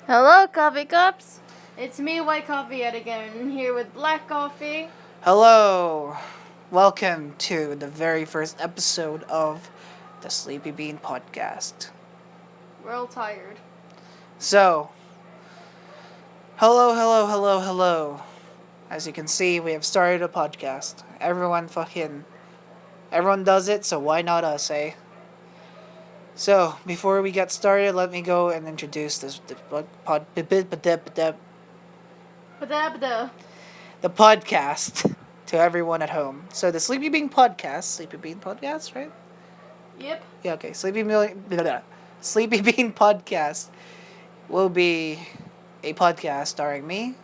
Hello, coffee cups. It's me, White Coffee, yet again, here with Black Coffee. Hello! Welcome to the very first episode of the Sleepy Bean Podcast. We're all tired. So, hello. As you can see, we have started a podcast. Everyone does it, so why not us, eh? So, before we get started, let me go and introduce the podcast to everyone at home. So, the Sleepy Bean Podcast, right? Yep. Yeah, okay. Sleepy Bean Podcast will be a podcast starring me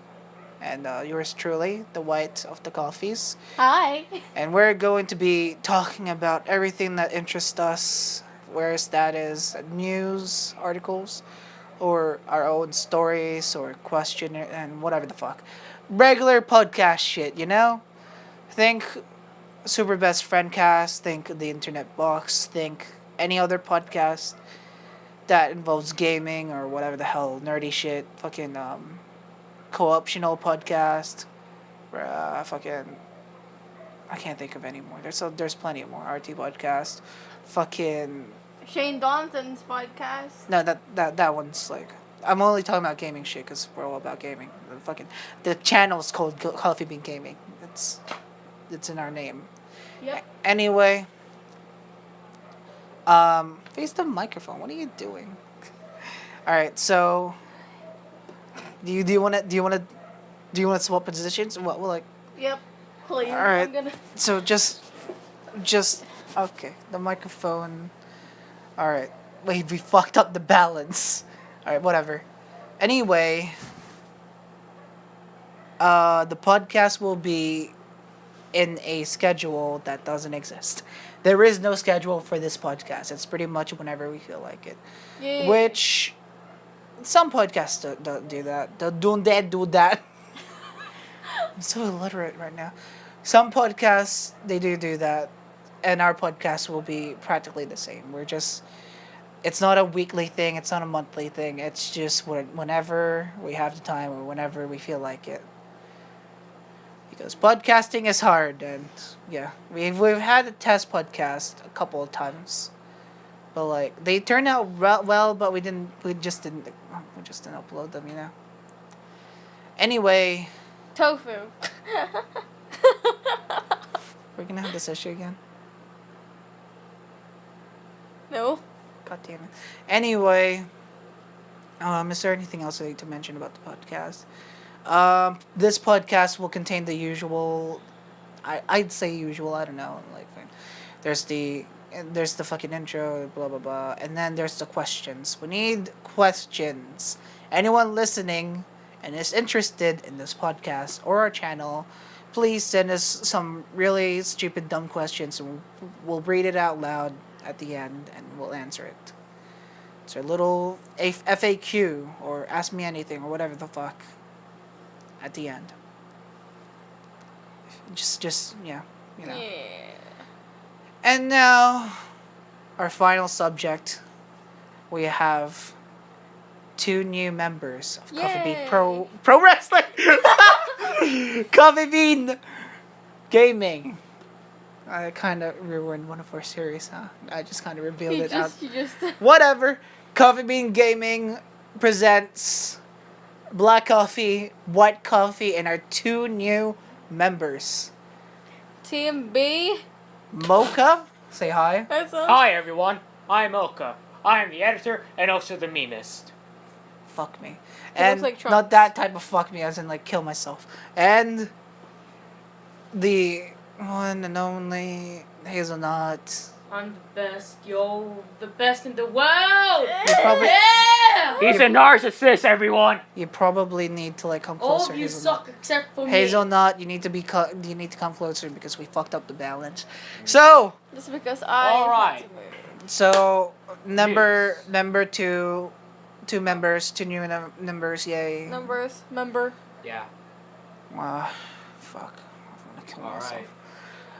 and yours truly, the White of the Coffees. Hi. And we're going to be talking about everything that interests us, whereas that is news, articles, or our own stories, or question, and whatever the fuck. Regular podcast shit, you know? Think Super Best Friend Cast, think The Internet Box, think any other podcast that involves gaming or whatever the hell, nerdy shit, fucking co-optional podcast, fucking I can't think of any more. There's plenty more. RT podcast, fucking Shane Dawson's podcast. no that one's like I'm only talking about gaming shit because we're all about gaming. The channel's called Coffee Bean Gaming. It's in our name. Yep. Anyway, face the microphone. What are you doing? All right, so do you want to swap positions? What like Yep. Please. all right. I'm gonna. So just okay. The microphone. All right. Wait, we fucked up the balance. All right, whatever. Anyway, the podcast will be in a schedule that doesn't exist. There is no schedule for this podcast. It's pretty much whenever we feel like it. Yeah. Which some podcasts don't do that. Don't they do that? I'm so illiterate right now. Some podcasts they do that, and our podcast will be practically the same. It's not a weekly thing. It's not a monthly thing. It's just whenever we have the time or whenever we feel like it. Because podcasting is hard, and yeah, we've had a test podcast a couple of times, but like they turned out well, but we just didn't upload them, you know. Anyway, Tofu. we're gonna have this issue again. No. God damn it. Anyway, is there anything else I need to mention about the podcast? This podcast will contain the usual. I'd say usual. I don't know. Like, there's the fucking intro, blah blah blah, and then there's the questions. We need questions. Anyone listening and is interested in this podcast or our channel, please send us some really stupid, dumb questions, and we'll read it out loud at the end, and we'll answer it. It's our little FAQ, or Ask Me Anything, or whatever the fuck, at the end. Just yeah, you know. Yeah. And now, our final subject, we have two new members of Coffee Bean Yay. Pro Wrestling, Coffee Bean Gaming. I kind of ruined one of our series, huh? I just kind of revealed it out. You just. Whatever. Coffee Bean Gaming presents Black Coffee, White Coffee, and our two new members. Team B. Mocha, say hi. That's all. Hi everyone, I'm Oka. I am the editor and also the memist. Fuck me. He And looks like not Trunks. that type of fuck me, as in like kill myself. And the one and only Hazelnut. I'm the best, yo, the best in the world! You probably Yeah. He's a narcissist, everyone! you probably need to like come All closer. of you Hazelnut. suck except for me. Hazelnut, you need to come closer because we fucked up the balance. So Just because I. All right. had to move. So number two members, two new members, yay. Numbers. Member. Yeah, Fuck. I'm gonna kill alright. myself.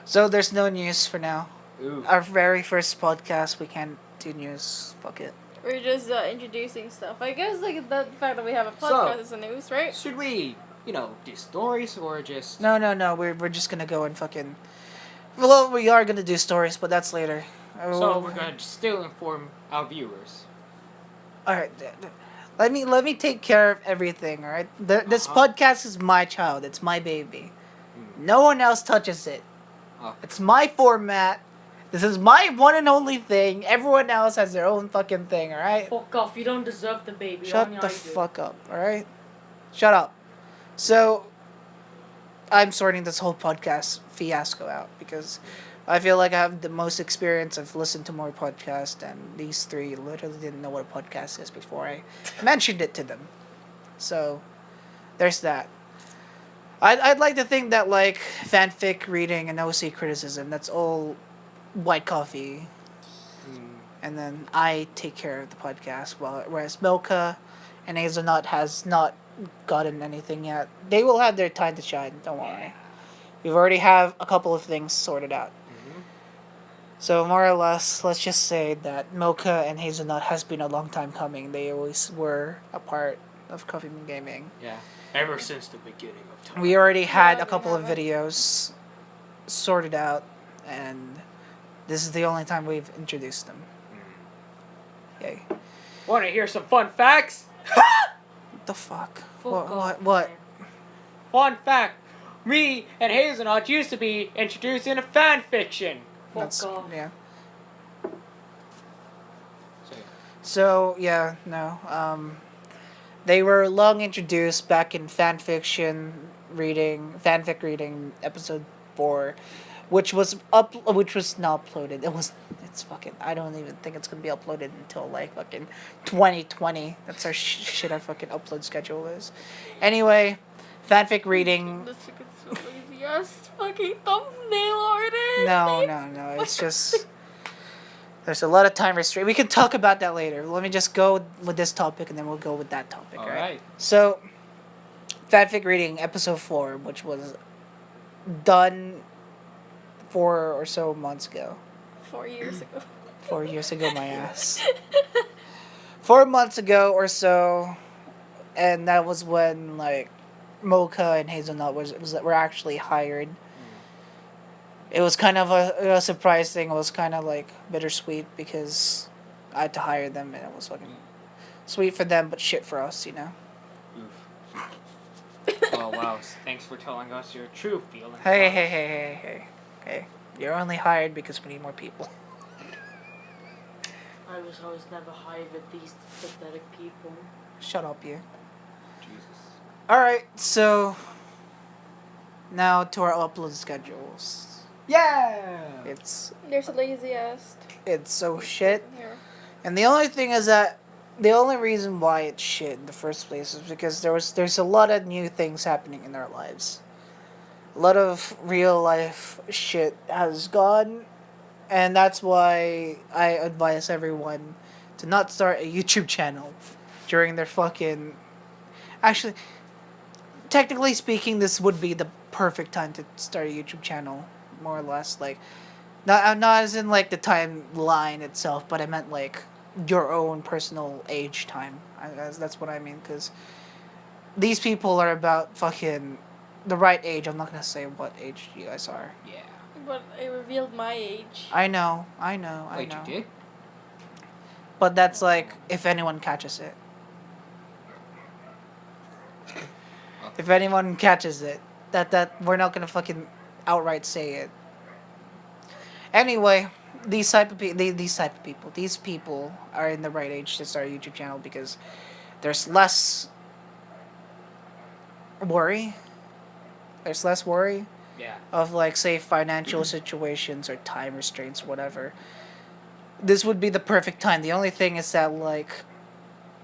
So there's no news for now. Ooh. Our very first podcast, we can't do news. Fuck it. We're just introducing stuff. I guess like the fact that we have a So- podcast is a news, right? Should we, do stories or just... No, we're just gonna go and fucking. Well, we are gonna do stories, but that's later. So we're gonna still inform our viewers. All right. Let me take care of everything. All right. This Uh-huh. podcast is my child. It's my baby. No one else touches it. Oh. It's my format. This is my one and only thing. Everyone else has their own fucking thing. All right. Fuck off, you don't deserve the baby. Shut only the I do. fuck up. All right. Shut up. So, I'm sorting this whole podcast fiasco out because I feel like I have the most experience. I've listened to more podcasts, and these three literally didn't know what a podcast is before I mentioned it to them. So, there's that. I'd like to think that, like, fanfic reading and OC criticism, that's all white coffee. And then I take care of the podcast, whereas Milka and Hazelnut has not gotten anything yet. They will have their time to shine, don't worry. We've already have a couple of things sorted out. So more or less, let's just say that Milka and Hazelnut has been a long time coming. They always were a part of Coffee Bean Gaming. Yeah. Ever since the beginning of time. We already had Yeah, a couple we of have it. videos sorted out, and this is the only time we've introduced them. Yay. Want to hear some fun facts? What the fuck? Fuck off, What? man. Fun fact. Me and Hazelnut used to be introduced in a fan fiction. Fuck off. Yeah. So, So yeah, no. They were long introduced back in fanfic reading episode 4, which was not uploaded. It's fucking. I don't even think it's gonna be uploaded until like fucking 2020. That's our shit. Our fucking upload schedule is. Anyway, fanfic reading. This chick is so lazy ass fucking thumbnail artist. No. It's just. There's a lot of time restraint. We can talk about that later. Let me just go with this topic, and then we'll go with that topic. all right? right. So, fanfic reading episode 4, which was done 4 or so months ago. 4 years ago. 4 years ago, my ass. 4 months ago or so, and that was when like Mocha and Hazelnut were actually hired. It was kind of a surprise thing. It was kind of like bittersweet because I had to hire them, and it was fucking sweet for them, but shit for us, you know. Oh wow! Thanks for telling us your true feelings. Hey. You're only hired because we need more people. I was never hired with these pathetic people. Shut up, you. Jesus. Alright, so now to our upload schedules. Yeah. It's There's a lazy ass. so shit. Here. And the only thing is that the only reason why it's shit in the first place is because there's a lot of new things happening in our lives. A lot of real life shit has gone, and that's why I advise everyone to not start a YouTube channel during their fucking. Actually, technically speaking, this would be the perfect time to start a YouTube channel, more or less. Like, not as in like the timeline itself, but I meant like your own personal age time. That's what I mean, because these people are about fucking the right age. I'm not gonna say what age you guys are. Yeah. But I revealed my age. I know. Wait, you did? But that's like if anyone catches it. If anyone catches it, that we're not gonna fucking outright say it. Anyway, these people are in the right age to start a YouTube channel because there's less worry. There's less worry Yeah. of like say financial situations or time restraints, whatever. This would be the perfect time. The only thing is that like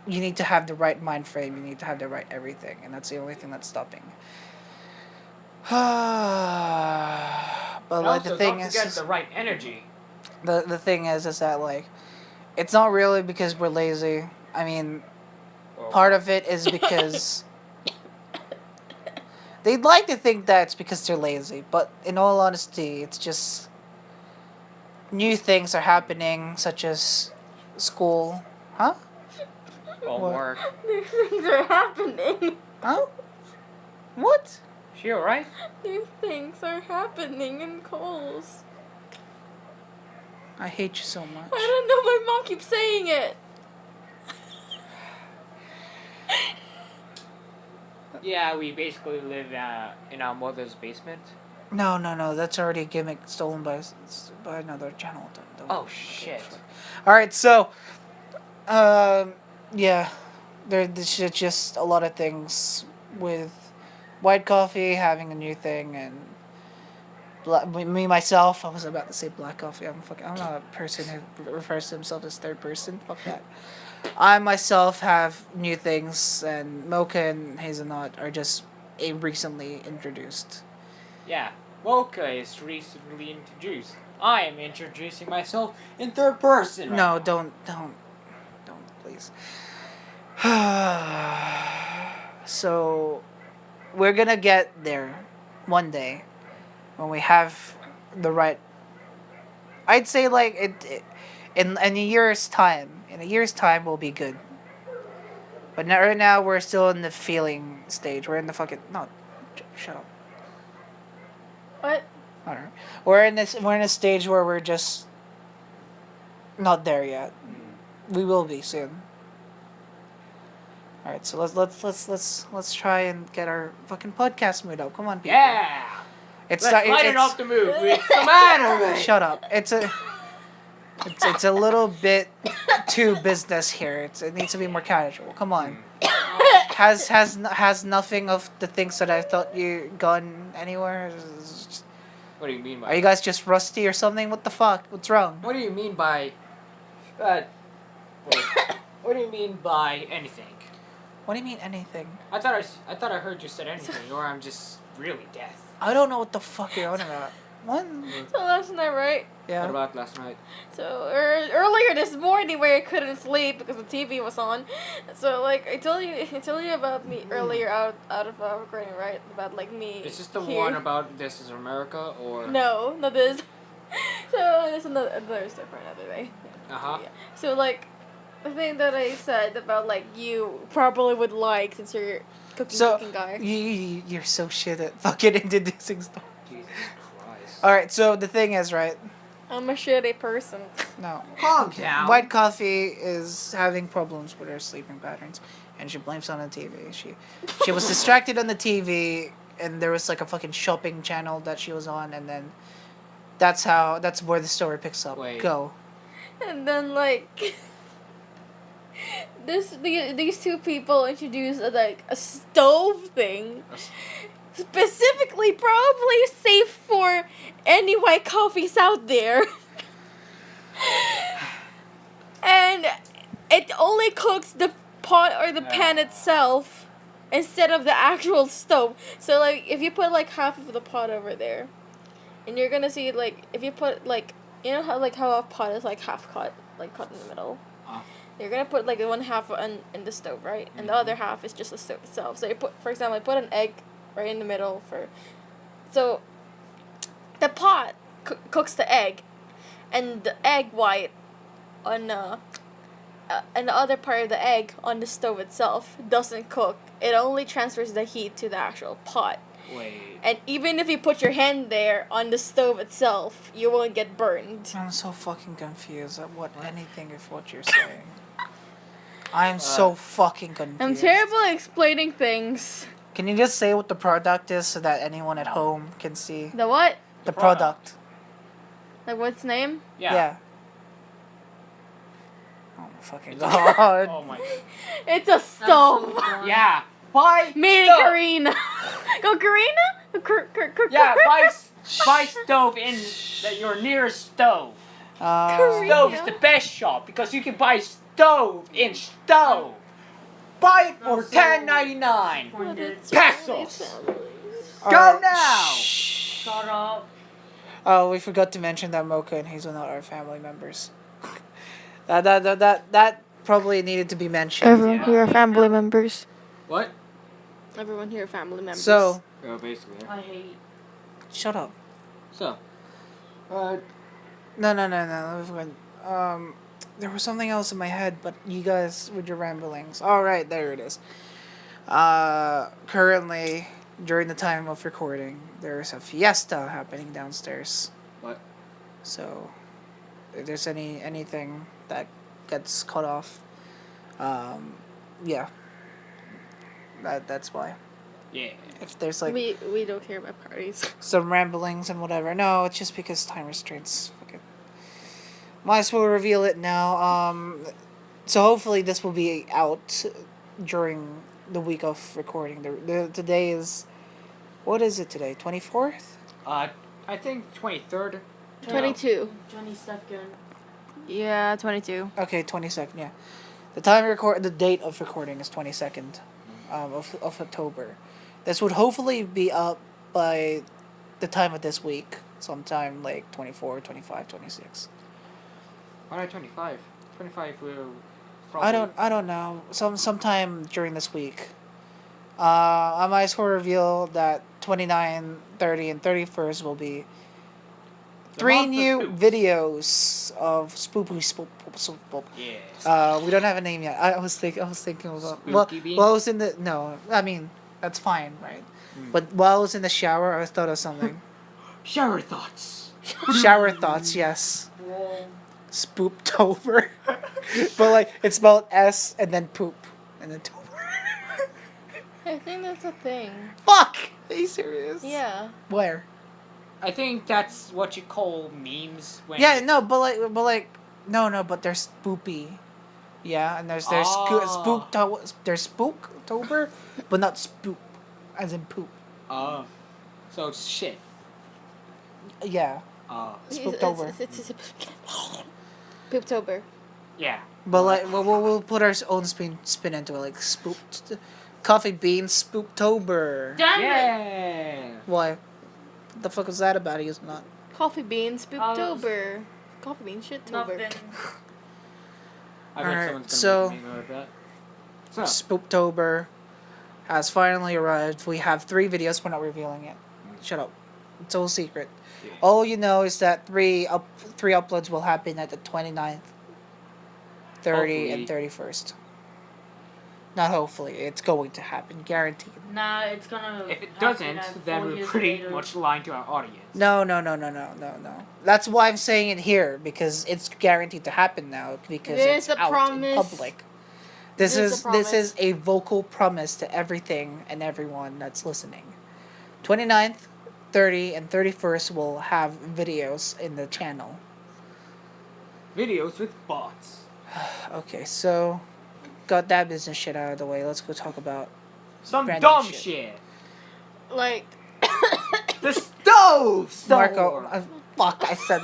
you need to have the right mind frame, you need to have the right everything, and that's the only thing that's stopping. But like the thing don't is forget the right energy. the thing is that like it's not really because we're lazy. I mean, part of it is because they'd like to think that it's because they're lazy, but in all honesty, it's just new things are happening, such as school, Huh? Won't What? work. These things are happening. Huh? What? She alright? These things are happening in Coles. I hate you so much. I don't know. My mom keeps saying it. Yeah, we basically live in our mother's basement. No, that's already a gimmick stolen by another channel. Don't Oh shit. All right, so, yeah, there's just a lot of things with White Coffee having a new thing and me myself. I was about to say Black Coffee. I'm not a person who refers to himself as third person. Fuck that. I myself have new things, and Mocha and Hazelnut are just recently introduced. Yeah, Mocha is recently introduced. I am introducing myself in third person. No, right don't, please. So, we're gonna get there one day when we have the right. I'd say like in a year's time. In a year's time, we'll be good. But right now, we're still in the feeling stage. We're in the fucking no. Shut up. What? Alright. We're in a stage where we're just not there yet. We will be soon. Alright, so let's try and get our fucking podcast mood up. Come on, people. Yeah! It's Let's lighten up the mood with some anime! Shut up. It's a little bit too business here. It needs to be more casual. Come on. Has nothing of the things that I thought you gone anywhere? What do you mean by Are you guys just rusty or something? What the fuck? What's wrong? What do you mean by... what do you mean by anything? What do you mean anything? I thought I heard you said anything, or I'm just really deaf. I don't know what the fuck you're on about. What? So last night, right? What Yeah. about last night? So earlier this morning, where I couldn't sleep because the TV was on. So like I told you about me earlier out of recording, right? About like me. Is this the here. one about This Is America, or... No, not this. So there's another stuff for another day. Uh-huh. Yeah. So like the thing that I said about like you probably would like since you're cooking guy. You're so shit at fucking introducing stuff. Jesus Christ. Alright, so the thing is, right? I'm a shitty person. No. Calm down. White Coffee is having problems with her sleeping patterns, and she blames it on the TV. She was distracted on the TV, and there was like a fucking shopping channel that she was on, and then that's where the story picks up. Wait. Go. And then like these two people introduced like a stove thing. Specifically, probably safe for any white coffees out there. And it only cooks the pot or the pan itself instead of the actual stove. So, like, if you put, like, half of the pot over there, and you're gonna see, like, if you put, like, you know how a pot is, like, half cut, like, cut in the middle? You're gonna put, like, the one half in the stove, right? And the other half is just the stove itself. So, you put, for example, I put an egg right in the middle so the pot cooks the egg, and the egg white on and the other part of the egg on the stove itself doesn't cook. It only transfers the heat to the actual pot. Wait. And even if you put your hand there on the stove itself, you won't get burned. I'm so fucking confused at anything of what you're saying. I'm so fucking confused. I'm terrible at explaining things. Can you just say what the product is so that anyone at home can see? The what? The product. Like what's name? Yeah. Oh my fucking god. Oh my. It's a stove. Yeah. Buy Made in stove. Karina. Go Karina? Yeah, buy stove in your nearest stove. Stove is the best shop because you can buy stove in stove. Buy it for $10.99. Pesos. Go now. Shut up. Oh, we forgot to mention that Mocha and Hazelnut are family members. That probably needed to be mentioned. Everyone here are family members. What? Everyone here are family members. So, Basically. I hate. shut up. So. No. There was something else in my head, but you guys with your ramblings. All right, there it is. Currently, during the time of recording, there's a fiesta happening downstairs. What? So, if there's anything that gets cut off, yeah, that's why. Yeah. If there's like we don't care about parties. some ramblings and whatever, no, it's just because time restraints. Fuck it. Might as well reveal it now. So hopefully this will be out during the week of recording. Today is, what is it today? 24th? I think 23rd. 22. 22nd. Yeah, 22. Okay, 22nd. Yeah, the date of recording is 22nd, of October. This would hopefully be up by the time of this week, sometime like 24, 25, 26. Why not 25? 25 will. I don't know. Sometime during this week. I might as well reveal that 29, 30, and 31st will be The 3 month of new spooks. videos of Spoop. Yes. We don't have a name yet. I was thinking about Spooky Bean? while I was in the I mean that's fine, right? But while I was in the shower, I thought of something. Shower thoughts. Shower thoughts, yes. Whoa. Spooptober. But like it's spelled S and then poop and then tober. I think that's a thing. Fuck! Are you serious? Yeah. Where? I think that's what you call memes. When Yeah, no, but there's spoopy. Yeah, and there's Oh. there's spooktober, but not spoop, as in poop. Oh. So it's shit. Yeah, Oh. Spooktober. It's Pooptober. Yeah. But like we'll put our own spin into it, like spooked, coffee bean spooktober. Damn it! Yeah. Why? What the fuck was that about? He was not. Coffee bean Spooptober. Coffee bean shittober. Nothing. I bet Alright, someone's so- gonna make a meme out of that. So. Spooktober has finally arrived. We have 3 videos. We're not revealing it. Shut up. It's all secret. Yeah. All you know is that 3 uploads will happen at the 29th, 30, and 31st. Not hopefully. It's going to happen. Guaranteed. Nah, it's gonna. If it happen doesn't, at then 4 we're years pretty later. much lying to our audience. No. That's why I'm saying it here, because it's guaranteed to happen now, because It is it's a out promise. in public. This It is a is promise. a vocal promise to everything and everyone that's listening. 29th, 30, and 31st will have videos in the channel. Videos with bots. Okay, so got that business shit out of the way. Let's go talk about Some Random dumb shit. shit. Like, The stove! Marco. Fuck, I said.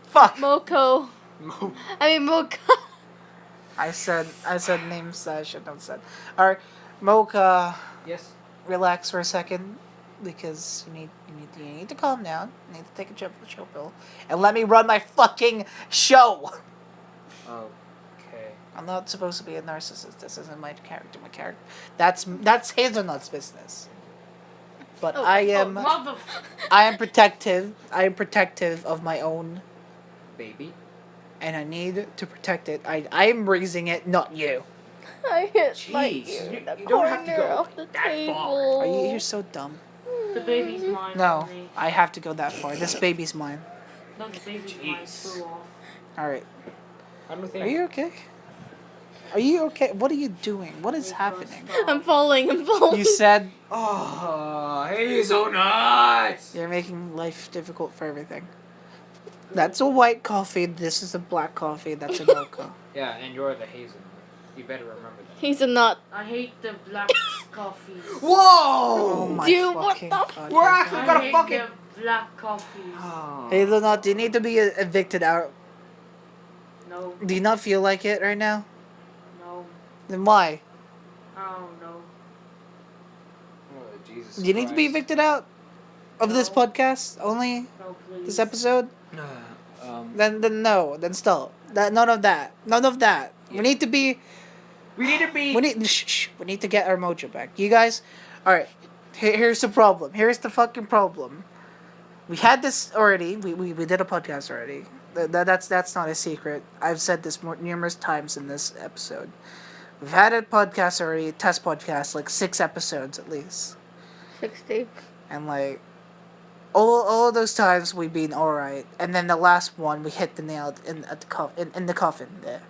Fuck. Moko. I mean, Mocha. I said names that I shouldn't have said. Alright, Mocha, Yes. relax for a second, because you need to calm down. You need to take a chill pill, and let me run my fucking show. Okay. I'm not supposed to be a narcissist. This isn't my character. That's Hazelnut's business. But Oh, I am Mother. I am protective. I am protective of my own, Baby. and I need to protect it. I am raising it, not you. I hit my Jeez, ear in you the don't have to corner go of the that far. table. You're so dumb. The baby's mine. No, only. I have to go that far. This baby's mine. No, the baby's mine. Jeez. Too off. All right. I don't think. Are you okay? Are you okay? What are you doing? What is happening? I'm falling. You said Oh, hazelnuts! you're making life difficult for everything. That's a white coffee. This is a black coffee. That's a mocha. Yeah, and you're the hazelnut. You better remember that. He's a nut. I hate the black coffees. Oh Whoa! my Dude, what fucking the god. We're actually I gonna hate fucking. the black coffees. Oh. Hazelnut, do you need to be evicted out? No, Do you not feel like it right now? no, Then why? I don't know. Oh, Jesus. Do you need to be Christ. evicted out of this No. podcast only? No, please. This episode? Um, Then no. Then still. None of that. None of that. We need to be. we need to be. We need to get our mojo back. You guys, all right. Here's the problem. Here's the fucking problem. We had this already. We did a podcast already. That's not a secret. I've said this numerous times in this episode. We've had a podcast already, a test podcast, like 6 episodes at least, 60. and like all of those times we've been all right, and then the last one we hit the nail in the coffin there.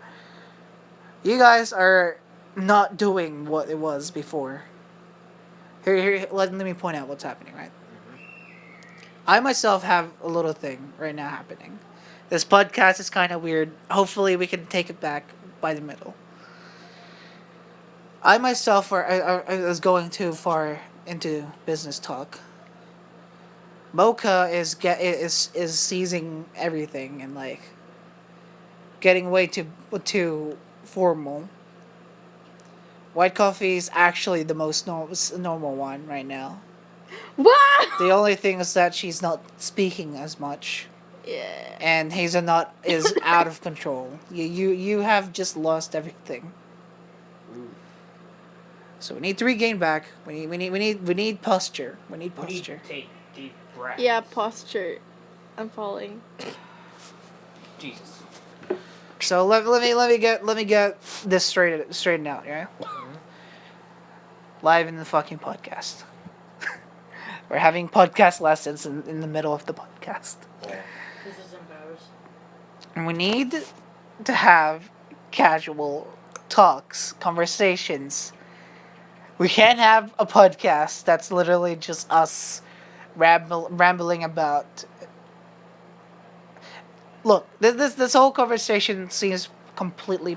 You guys are not doing what it was before. Here, let me point out what's happening, right? I myself have a little thing right now happening. This podcast is kind of weird. Hopefully, we can take it back by the middle. I myself, I was going too far into business talk. Mocha is seizing everything and like getting way too formal. White coffee is actually the most normal one right now. Wow! The only thing is that she's not speaking as much. Yeah. And Hazelnut is out of control. You have just lost everything. So we need to regain back. We need posture. We need We need posture. to take deep breaths. Yeah, posture. I'm falling. Jesus. So let me get this straightened out, yeah? Live in the fucking podcast. We're having podcast lessons in the middle of the podcast. This is embarrassing. And we need to have casual talks, conversations. We can't have a podcast that's literally just us rambling about. Look, this whole conversation seems completely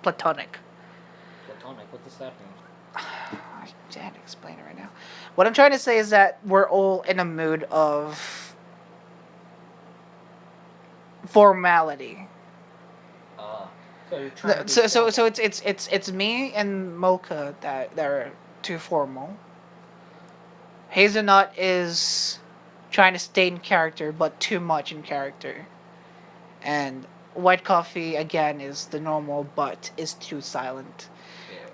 platonic. Platonic, what does that mean? I can't explain it right now. What I'm trying to say is that we're all in a mood of formality. So you're trying to So it's me and Mocha that are too formal. Hazelnut is trying to stay in character, but too much in character. And White Coffee again is the normal, but is too silent.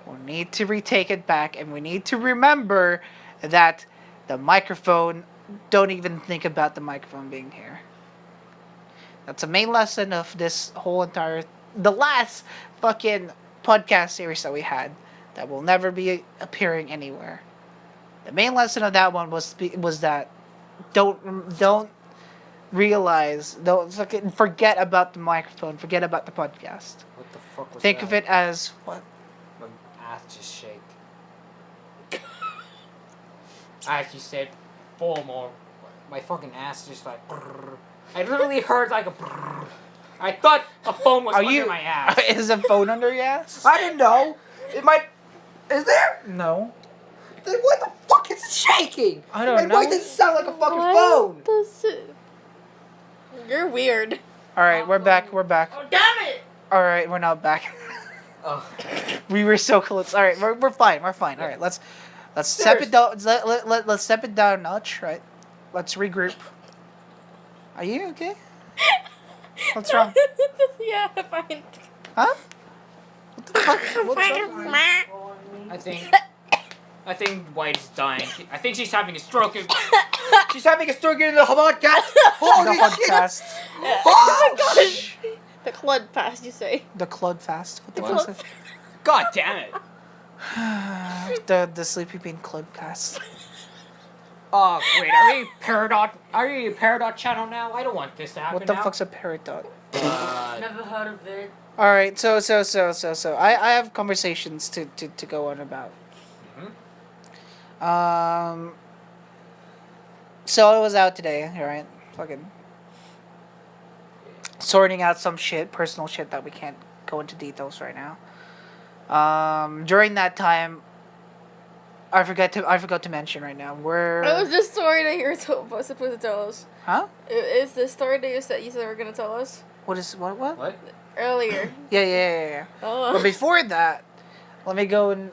We need to retake it back, and we need to remember that the microphone. Don't even think about the microphone being here. That's a main lesson of this whole the last fucking podcast series that we had that will never be appearing anywhere. The main lesson of that one was that don't fucking forget about the microphone, forget about the podcast. What the fuck was Think that? of it as what? My ass just shake. As you said, 4 more. My fucking ass just like. Brrr. I literally heard like a. Brrr. I thought a phone was under my ass. Is a phone under your ass? I didn't know. It might. Is there? No. Then what the fuck is shaking? I don't know. Why does it sound like a fucking Why phone? does it... You're weird. All right, we're back. We're back. Oh, damn it! All right, we're not back. Oh. We were so close. All right, we're fine. We're fine. All right, let's step it down. Let's step it down a notch. Right. Let's regroup. Are you okay? What's wrong? Yeah, fine. Huh? What the fuck? What's wrong? I think White's dying. I think she's having a stroke. She's having a stroke in the podcast. Holy The shit! podcast. Oh my gosh. The clud fast, you say. The Clud Fast. What the What? fuck is God damn it! it? The Sleepy Bean Clud Cast. Oh wait, are you Peridot? Are you a Peridot channel now? I don't want this to happen What the now. fuck's a Peridot? Never heard of it. All right, so I have conversations to go on about. So I was out today, right? Fucking sorting out some personal shit that we can't go into details right now. During that time, I forgot to mention right now. It was the story that you were supposed to tell us. Huh? It's the story that you said you were gonna tell us What is what? What? earlier. Yeah. Oh. But before that, let me go and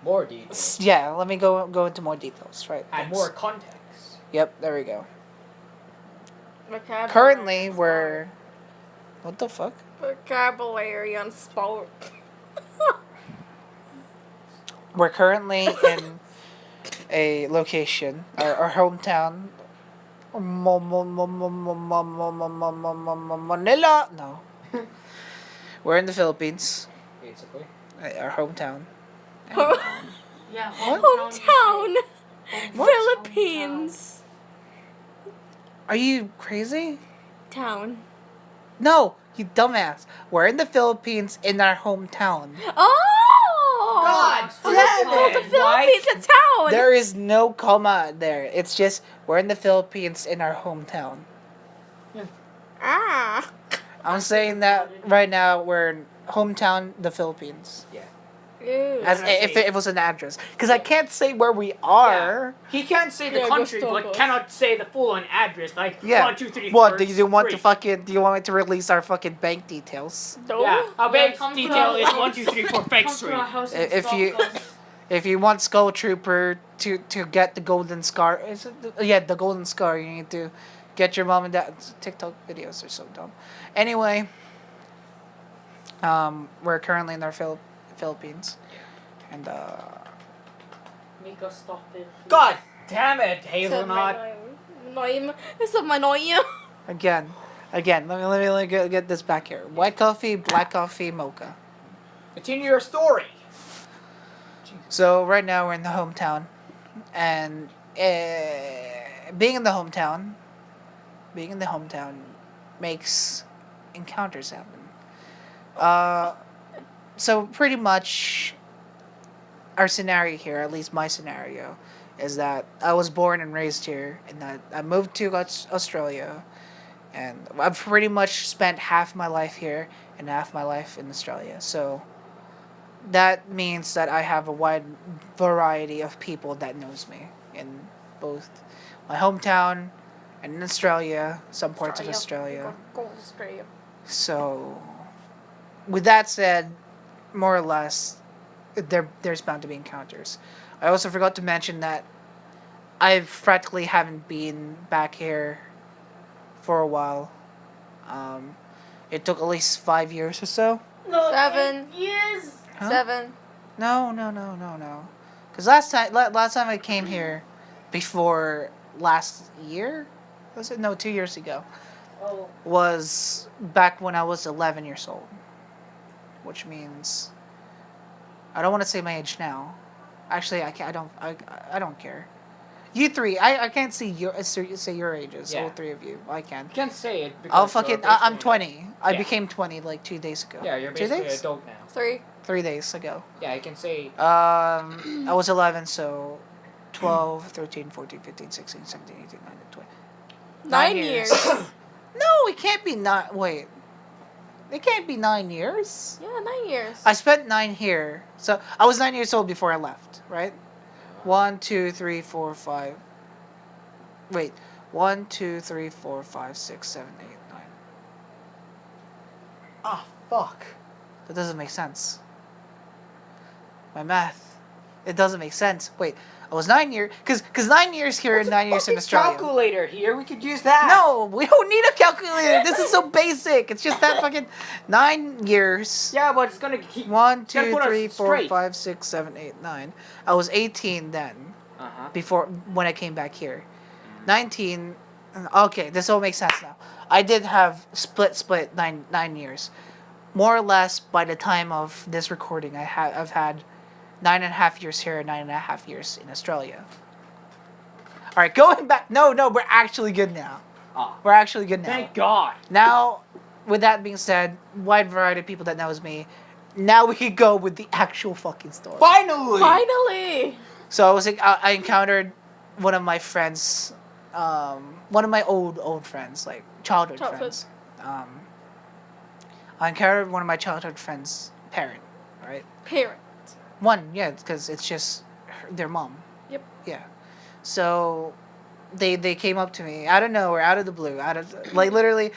More details. let me go into more details, right? And more context. Yep, there we go. Vocabulary Currently, on we're what the fuck? vocabulary on sport. We're currently in a location, our hometown, Manila. No. We're in the Philippines, Basically. our hometown. Yeah, Hometown. What? Philippines. Are you crazy? Town. No, you dumbass. We're in the Philippines in our hometown. Oh! God Oh, damn called the it, Philippines a town. There is no comma there. It's just we're in the Philippines in our hometown. Ah. I'm saying that right now we're in hometown, the Philippines. Ew. As I if see. it was an address. Because I can't say where we are. He can't say the Yeah, country, Gusto but Cos. cannot say the full-on address. Like Yeah. 1, 2, 3, 4. What, do you want to 3. fucking, do you want me to release our fucking bank details? No. Yeah, our Yeah, bank come to detail our is house. 1, 2, 3, 4 Fake Come Street. to our house and If stalk you- us. If you want Skull Trooper to get the golden scar, the golden scar, you need to get your mom and dad's TikTok videos are so dumb. Anyway, we're currently in our Philippines, and Mika, stop it. God damn it, Sa Hazelnut. Manoy. Sa Manoy. again, let me get this back here. White coffee, black coffee, mocha. Continue your story. So right now we're in the hometown, and being in the hometown makes encounters happen. So pretty much, our scenario here, at least my scenario, is that I was born and raised here, and that I moved to Australia, and I've pretty much spent half my life here and half my life in Australia. So that means that I have a wide variety of people that knows me in both my hometown and in Australia, some parts of Australia. Go Australia. So, with that said, more or less, there's bound to be encounters. I also forgot to mention that I practically haven't been back here for a while. It took at least 5 years or so. No, 7. 8 years. Huh? 7. No. Because last time I came here, before last year, was it? No, 2 years ago. Oh, Was back when I was 11 years old, which means I don't want to say my age now. Actually, I can't. I don't care. You three, I can't see say your ages. Yeah. All three of you, I can. You can't say it. Because I'll fucking. you're I'm basically- 20. I Yeah. became 20 like 2 days ago. Yeah, you're 2 basically an days. adult now. 3. 3 days ago. Yeah, I can say. I was 11, so 12, 13, 14, 15, 16, 17, 18, 19, 20. 9 years. No, it can't be not. Wait. It can't be 9 years. Yeah, 9 years. I spent 9 here. So I was 9 years old before I left, right? 1, 2, 3, 4, 5. Wait. 1, 2, 3, 4, 5, 6, 7, 8, 9. Ah, fuck. That doesn't make sense. My math. It doesn't make sense. Wait. I was 9 years. Because 9 years here and 9 years in Australia. Calculator here. We could use that. No, we don't need a calculator. This is so basic. It's just that fucking 9 years. Yeah, but it's gonna keep. 1, Gotta 2, put us 3, 4, straight. 5, 6, 7, 8, 9. I was 18 then, Uh huh. before when I came back here. 19. Okay, this all makes sense now. I did have split 9 years, more or less. By the time of this recording, I've had 9.5 years here and 9.5 years in Australia. All right, going back. No, we're actually good now. Oh, We're actually good now. thank God. Now, with that being said, wide variety of people that knows me. Now we can go with the actual fucking story. Finally. Finally. So I encountered one of my friends, one of my old friends, like childhood friends. I encountered one of my childhood friends' parent, right? Parent. One, yeah, because it's just their mom. Yep. Yeah. So they came up to me out of nowhere, out of the blue, like literally,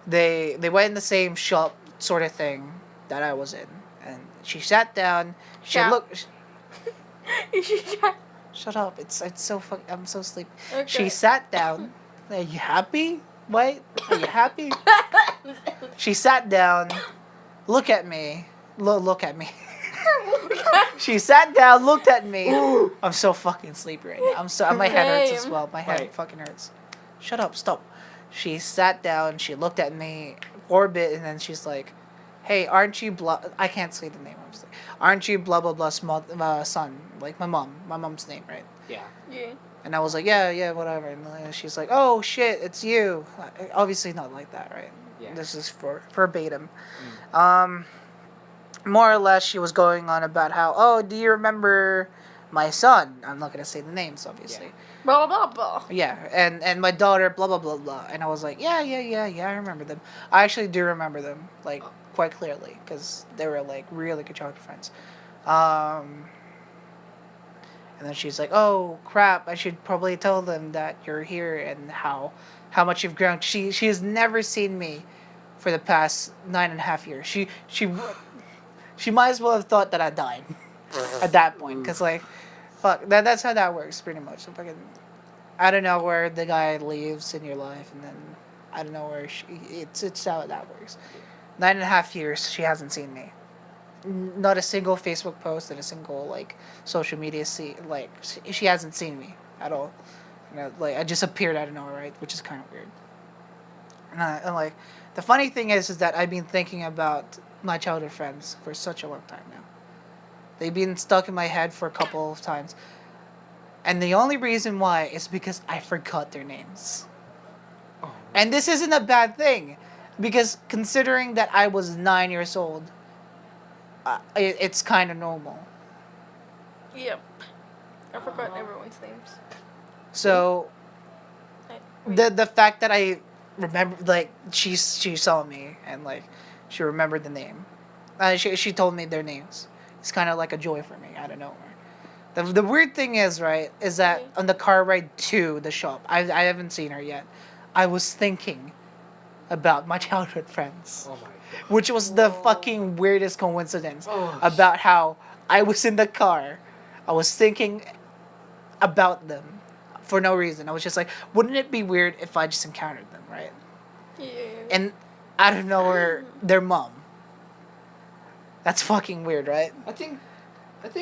they went in the same shop sort of thing that I was in, and she sat down. She Shop. looked. You should try. Shut up! It's so fuck. I'm so sleepy. Okay. She sat down. Are you happy? Wait, are you happy? She sat down. Look at me. Look at me. She sat down, looked at me. I'm so fucking sleepy right now. My head hurts as Same. well. My head Right. fucking hurts. shut up, stop. She sat down, she looked at me for a bit, and then she's like, hey, aren't you blah... I can't say the name, obviously. Aren't you blah, blah, blah, son? Like, my mom's name, right? Yeah. Yeah. And I was like, yeah, whatever. And she's like, oh, shit, it's you. Obviously not like that, right? Yeah. This is for verbatim. More or less, she was going on about how, oh, do you remember my son? I'm not going to say the names, obviously. Blah blah blah. Yeah, and my daughter, blah, blah, blah, blah. And I was like, yeah, I remember them. I actually do remember them, like, quite clearly, because they were, like, really good childhood friends. And then she's like, oh, crap, I should probably tell them that you're here and how much you've grown. She has never seen me for the past 9.5 years. She might as well have thought that I died at that point, because, like, fuck, that's how that works, pretty much. So fucking, I don't know where the guy lives in your life, and then I don't know where it's how that works. 9.5 years, she hasn't seen me. Not a single Facebook post and a single, like, social media she hasn't seen me at all. You know, like, I just appeared out of nowhere, right? Which is kind of weird. And like, the funny thing is that I've been thinking about my childhood friends for such a long time now. They've been stuck in my head for a couple of times. And the only reason why is because I forgot their names. Oh. And this isn't a bad thing. Because considering that I was 9 years old, it's kind of normal. Yep. I forgot everyone's names. So, the fact that I remember, like, she saw me and, like, she remembered the name. She told me their names. It's kind of like a joy for me out of nowhere. The weird thing is, right, is that on the car ride to the shop, I haven't seen her yet. I was thinking about my childhood friends. Oh my god. Which was the fucking weirdest coincidence Oh, about how I was in the car. I was thinking about them for no reason. I was just like, wouldn't it be weird if I just encountered them, right? Yeah. And out of nowhere, their mom. That's fucking weird, right? I think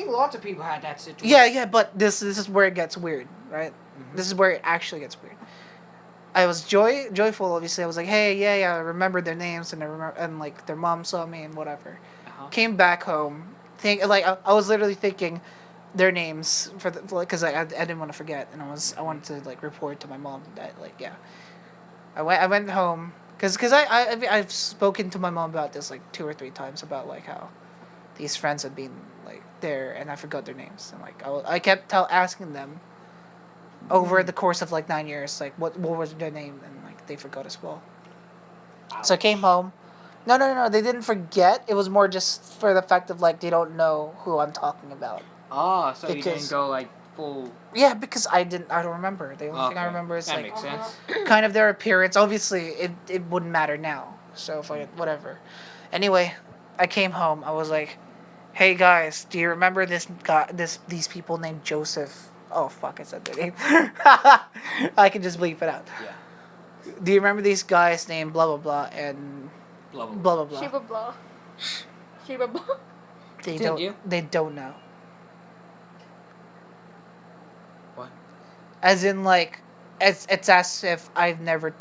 lots of people had that situation. Yeah, but this is where it gets weird, right? Mm-hmm. This is where it actually gets weird. I was joyful, obviously. I was like, hey, yeah, I remember their names, and like their mom saw me and whatever. Uh-huh. Came back home, I was literally thinking their names because I didn't want to forget, and I wanted to, like, report to my mom that, like, yeah. I went home because I've spoken to my mom about this like 2 or 3 times about, like, how these friends had been, like, there and I forgot their names, and, like, I kept asking them over the course of, like, 9 years, like, what was their name, and, like, they forgot as well. So I came home. No, they didn't forget. It was more just for the fact of, like, they don't know who I'm talking about. Oh, so you Because- didn't go, like, full... Yeah, because I don't remember. The only thing I Okay. remember is, That like, makes sense. kind of their appearance. Obviously, it wouldn't matter now. So, whatever. Anyway, I came home. I was like, hey, guys, do you remember these people named Joseph? Oh, fuck, I said their name. I can just bleep it out. Yeah. Do you remember these guys named blah, blah, blah, and Blah, blah, blah, blah, blah? Shiba blah. Shiba blah. Did you? They don't know. What? As in, like, it's as if I've never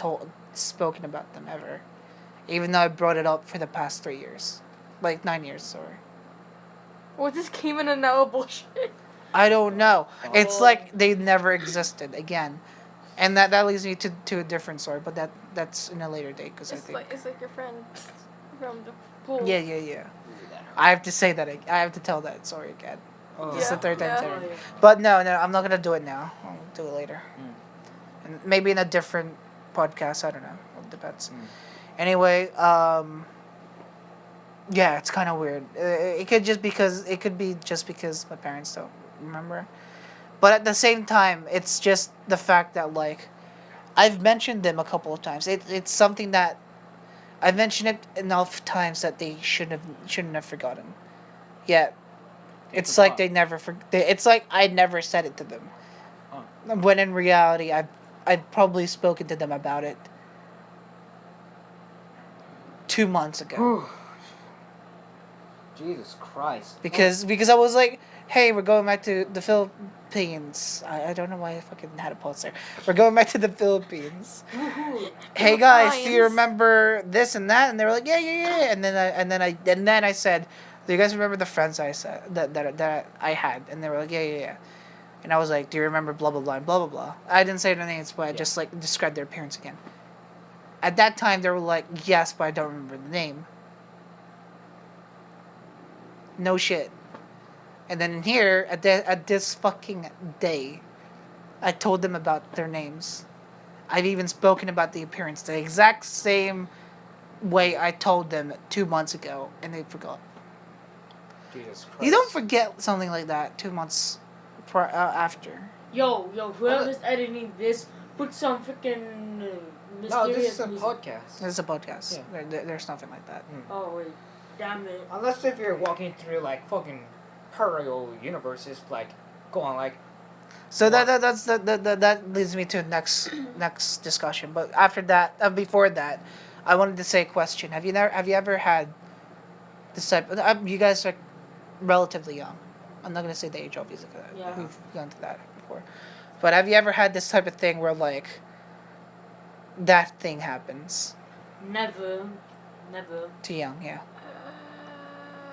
spoken about them ever. Even though I brought it up for the past 3 years. Like, 9 years, sorry. What just came in and now bullshit? I don't know. It's Oh. like they never existed again. And that leads me to a different story, but that's in a later date, because I think... It's like your friend from the pool. Yeah. Ooh, that hurt. I have to say that. I have to tell that story again. Oh. It's the third time Yeah. today. But no, I'm not gonna do it now. I'll do it later. And maybe in a different podcast. I don't know. It depends. Anyway, yeah, it's kind of weird. It could be just because my parents don't remember. But at the same time, it's just the fact that, like, I've mentioned them a couple of times. It's something that I've mentioned it enough times that they shouldn't have forgotten. Yet, it's like they never it's like I never said it to them. Huh. When in reality, I've probably spoken to them about it 2 months ago. Jesus Christ. because I was like, hey, we're going back to the Philippines. I don't know why I fucking had a pause there. We're going back to the Philippines. Woohoo. Hey guys, do you Philippines. remember this and that? And they were like, yeah. And then I said, do you guys remember the friends I said that I had? And they were like, yeah. And I was like, do you remember blah blah blah and blah blah blah? I didn't say their names, but I Yeah. just like described their appearance again. At that time, they were like, yes, but I don't remember the name. No shit. And then here, at this fucking day, I told them about their names. I've even spoken about the appearance the exact same way I told them 2 months ago, and they forgot. Jesus Christ. You don't forget something like that 2 months after. Yo, whoever's editing this, put some freaking mysterious No, this is a music. podcast. This is a podcast. Yeah. There's nothing like that. Oh wait, damn it. Unless if you're walking through like fucking parallel universes, like going like So that leads me to next discussion. But after that, before that, I wanted to say a question. Have you ever had this type? You guys are relatively young. I'm not gonna say the age, obviously. 'Cause Yeah. We've gone to that before. But have you ever had this type of thing where like that thing happens Never. too young? Yeah.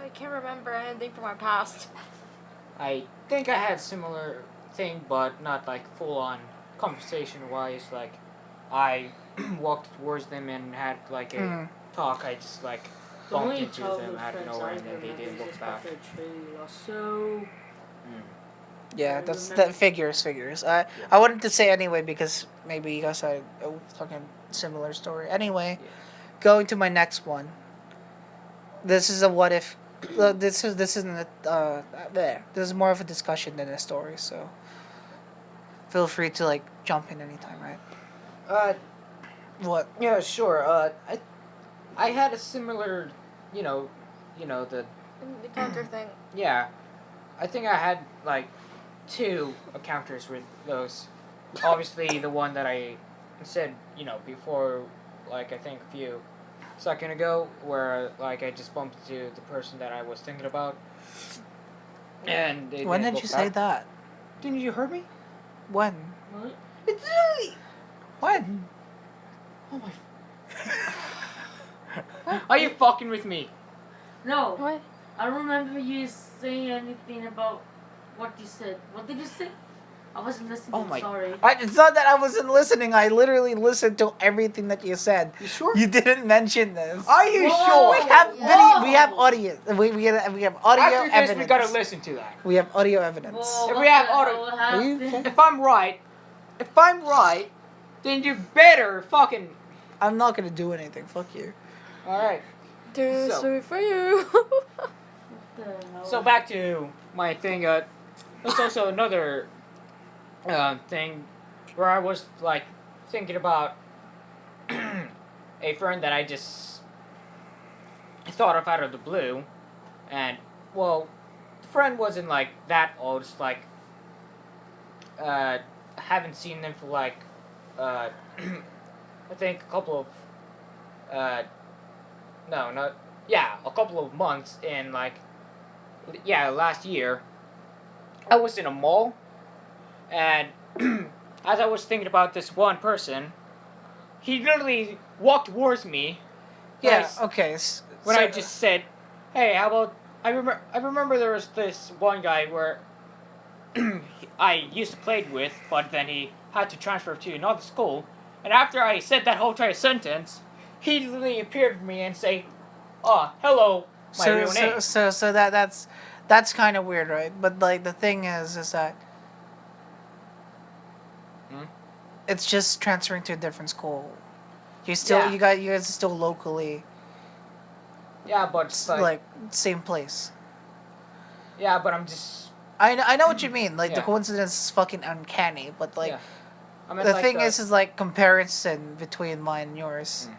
I can't remember anything from my past. I think I had similar thing, but not like full on conversation wise. Like I walked towards them and had like a Mhm. talk. I just like The bumped only into childhood them out of friends nowhere I and then they remember didn't is look just back. Buffett Tree. So Yeah, I that's remember- that figures. I wanted to say anyway because maybe you guys had a fucking similar story. Anyway, Yeah. going to my next one. This is a what if. This isn't a there. This is more of a discussion than a story. So feel free to like jump in anytime, right? What? Yeah, sure. I had a similar, you know the The counter thing. yeah, I think I had like 2 encounters with those. Obviously, the one that I said, before, like I think a few second ago, where like I just bumped into the person that I was thinking about, and they When didn't did look you say back. that? Didn't you heard me? When? what? It's really. When? Oh my. Are you fucking with me? No, What? I don't remember you saying anything about what you said. What did you say? I wasn't listening. Oh my- Sorry. It's not that I wasn't listening. I literally listened to everything that you said. You sure? You didn't mention this. Are you Whoa. sure? We have Yeah. video. We have audio. We have audio After this, evidence. we gotta listen to that. We have audio evidence. Whoa, If what we have the auto- hell Are you happened? okay? If I'm right, then you better fucking. I'm not gonna do anything. Fuck you. All right. Do So- sorry for you. What the hell? So back to my thing. There's also another thing where I was like thinking about a friend that I just thought of out of the blue, and well, the friend wasn't like that old. It's like haven't seen them for like I think a couple of a couple of months in like last year. I was in a mall, and as I was thinking about this one person, he literally walked towards me. Yeah. Nice. Okay. When I just said, "Hey, how about?" I remember there was this one guy where I used to play with, but then he had to transfer to another school. And after I said that whole entire sentence, he literally appeared to me and say, "Oh, hello, my real name." So that's kind of weird, right? But like the thing is that Hmm? it's just transferring to a different school. You Yeah. you guys are still locally Yeah, but it's like same place. yeah, but I'm just I know what you mean. Like the Yeah. coincidence is fucking uncanny, but like Yeah. I mean, the like thing is like comparison between mine and yours. Mm.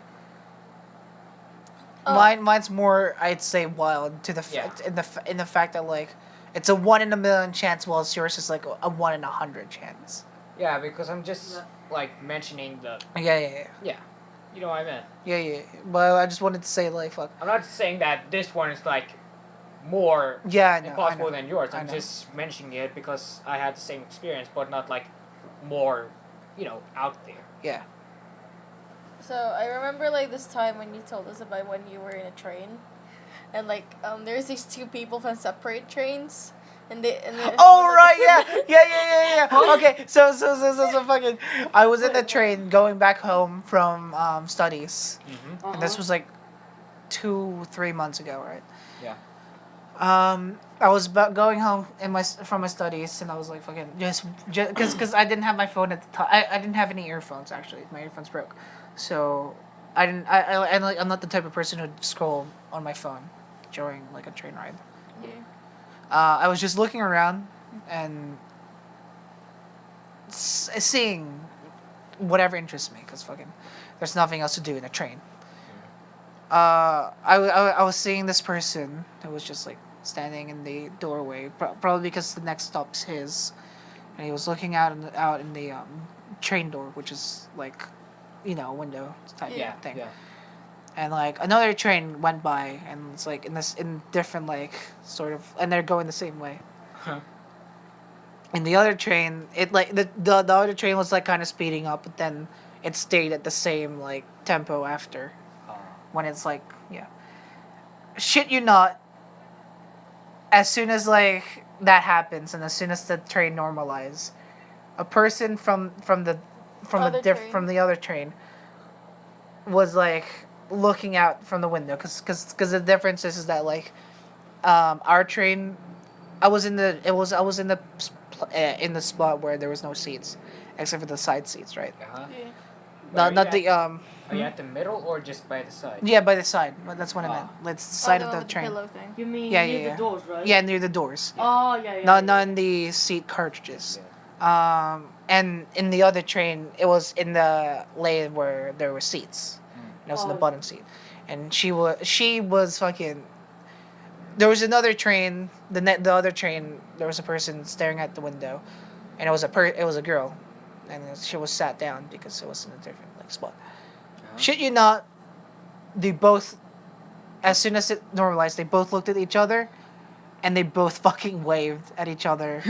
Oh. Mine's more, I'd say, wild to the Yeah. in the fact that like it's a 1 in a million chance, whilst yours is like a 1 in 100 chance. yeah, because I'm just Yeah. like mentioning the Yeah. you know what I mean. But I just wanted to say like fuck. I'm not saying that this one is like more Yeah, I know. impossible I know. than yours. I I'm know. just mentioning it because I had the same experience, but not like more, out there. Yeah. So I remember like this time when you told us about when you were in a train, and like there's these two people from separate trains, and they Oh right, yeah. Okay, so fucking. I was in the train going back home from studies, Mm-hmm. and this was like 2-3 months ago, right? Yeah. I was going home from my studies, and I was like fucking just because I didn't have my phone at the time. I didn't have any earphones actually. My earphones broke, so I didn't. And like I'm not the type of person who'd scroll on my phone during like a train ride. Yeah. I was just looking around and seeing whatever interests me, because fucking there's nothing else to do in a train. I was seeing this person who was just like standing in the doorway, probably because the next stop's his, and he was looking out in the train door, which is like, window type Yeah. thing. Yeah. And like another train went by, and it's like in different like sort of, and they're going the same way. Huh. In the other train, it like the other train was like kind of speeding up, but then it stayed at the same like tempo after. When it's like, yeah, shit you not. As soon as like that happens, and as soon as the train normalizes, a person from the other train was like looking out from the window, because the difference is that like our train, I was in the spot where there was no seats except for the side seats, right? Uh-huh. Yeah. Not the Are you at the middle or just by the side? Yeah, by the side. But that's what I meant. Ah. It's the side Oh, of one the with train. pillow thing. You mean Yeah, near yeah, yeah. the doors, right? Yeah, near the doors. Oh, yeah. Not in the seat cartridges. And in the other train, it was in the lane where there were seats. And it was in the Oh. bottom seat. And she was fucking. There was another train. The other train. There was a person staring at the window, and it was a girl, and she was sat down because it was in a different like spot. Shit you not, they both, as soon as it normalized, they both looked at each other, and they both fucking waved at each other,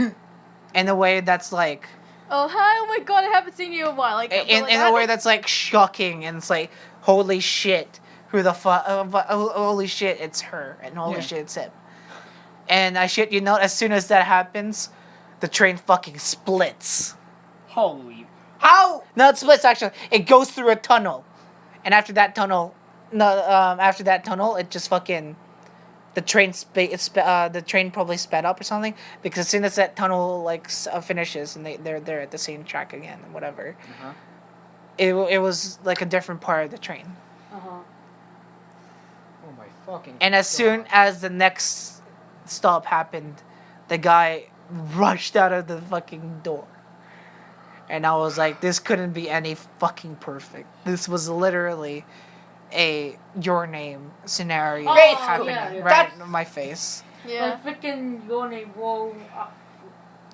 in a way that's like, Oh hi! Oh my god! I haven't seen you in a while. Like in a way that's like shocking, and it's like, holy shit, who the fuck, holy shit, it's her, and holy shit, it's him. And I shit you not, as soon as that happens, the train fucking splits. Holy. How? No, it splits actually. It goes through a tunnel. And after that tunnel, it just fucking, the train probably sped up or something, because as soon as that tunnel like finishes and they're at the same track again and whatever, Uh-huh. it was like a different part of the train. Uh-huh. Oh my fucking. And as soon as the next stop happened, the guy rushed out of the fucking door. And I was like, this couldn't be any fucking perfect. This was literally a Your Name scenario Oh, happening yeah, yeah. right in my face. Yeah. Like freaking Your Name, whoa.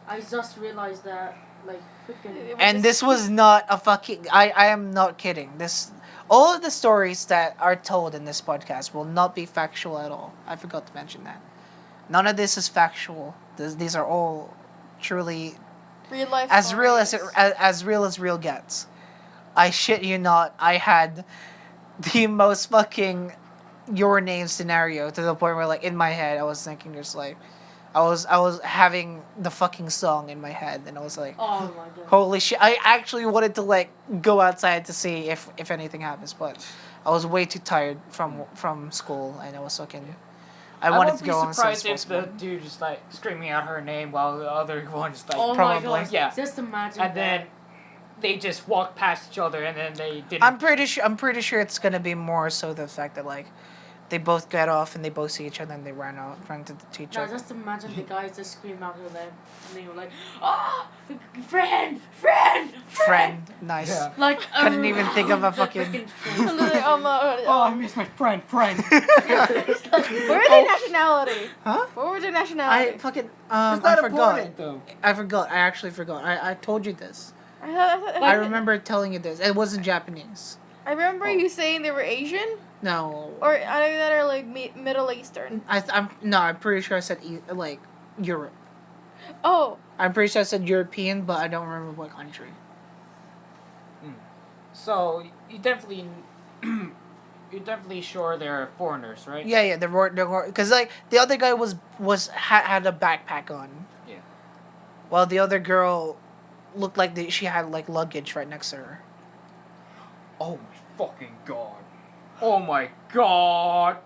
I just realized that. Like freaking. And this was not a fucking... I am not kidding. All of the stories that are told in this podcast will not be factual at all. I forgot to mention that. None of this is factual. These are all truly... Real life. as real as stories. real gets. I shit you not, I had the most fucking Your Name scenario, to the point where like in my head I was thinking just like I was having the fucking song in my head, and I was like, Oh my god. holy shit. I actually wanted to like go outside to see if anything happens, but I was way too tired from school, and I was fucking I wanted to go on I won't be surprised if the possible. dude just like screaming out her name while the other one's like. Oh Probably. my god. Yeah. Just imagine And then that. they just walked past each other, and then they didn't. I'm pretty sure it's gonna be more so the fact that like they both get off and they both see each other and they run to each No, other. just imagine the guys just scream out to them, and they were like, "Ah, friend!" Nice. Yeah. Like Couldn't even think of a fucking- Literally, Oh, I miss my friend. Where are their nationality? Huh? What were their nationality? I fucking It's I not forgot. important though. I forgot. I actually forgot. I told you this. I I remember telling you this. It wasn't Japanese. I remember Oh. you saying they were Asian. No. Or either that or like Middle Eastern. I'm pretty sure I said like Europe. Oh, I'm pretty sure I said European, but I don't remember what country. So you definitely, you're definitely sure they're foreigners, right? Yeah, they're because like the other guy had a backpack on. Yeah. While the other girl looked like she had like luggage right next to her. Oh my fucking god. Oh my god.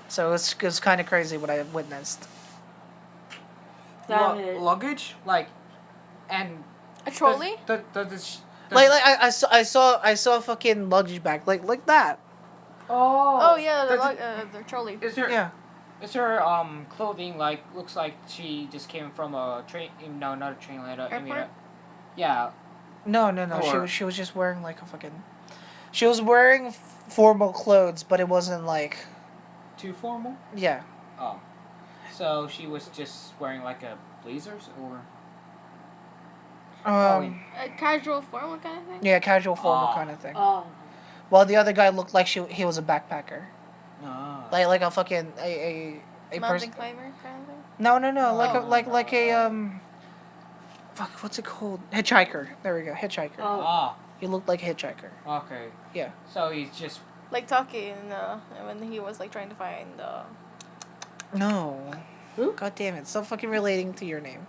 So it's kind of crazy what I witnessed. Damn it. Luggage, like, and a trolley? Like I saw a fucking luggage bag like that. Oh yeah, Does the trolley. Is her Yeah. is her clothing like looks like she just came from a train? No, not a train. I mean, Airport? yeah. No. Or- She was just wearing like a fucking. She was wearing formal clothes, but it wasn't like. Too formal. Yeah. Oh, so she was just wearing like a blazers or? A casual formal kind of thing. Yeah, casual formal Oh. kind of thing. Oh. While the other guy looked like he was a backpacker, No. like a fucking a Mountain person. climber kind of thing. No, like Oh. like a fuck, what's it called? Hitchhiker. There we go, hitchhiker. Oh. Ah, He looked like a hitchhiker. okay. Yeah. So he's just Like talking when he was like trying to find No. Who? God damn it! Stop fucking relating to your name.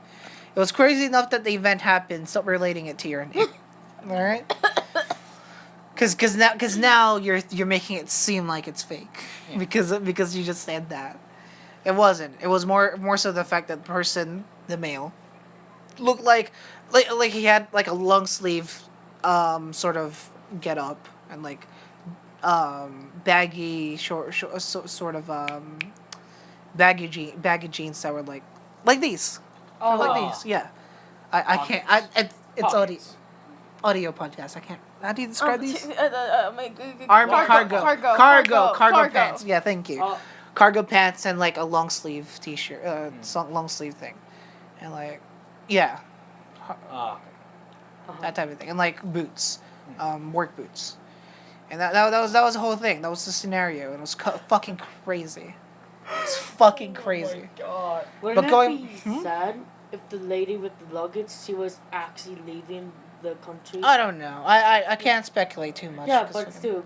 It was crazy enough that the event happened. Stop relating it to your name. All right. Cause now you're making it seem like it's fake Yeah. because you just said that. It wasn't. It was more so the fact that the person, the male, looked like he had like a long sleeve sort of get up and like baggy sort of baggy jeans that were like these. oh, Like these. Yeah. I can't it's Pockets. audio podcast. I can't. How do you describe these? Army Cargo pants. Yeah, thank you. Oh, Cargo pants and like a long sleeve t-shirt, long sleeve thing, and like, yeah, ah, that type of thing, and like boots, work boots, and that was the whole thing. That was the scenario, and it was fucking crazy. It's fucking crazy. Oh my god. Wouldn't But it going- be hmm? sad if the lady with the luggage, she was actually leaving the country? I don't know. I can't speculate too much. Yeah, 'cause but fucking- still,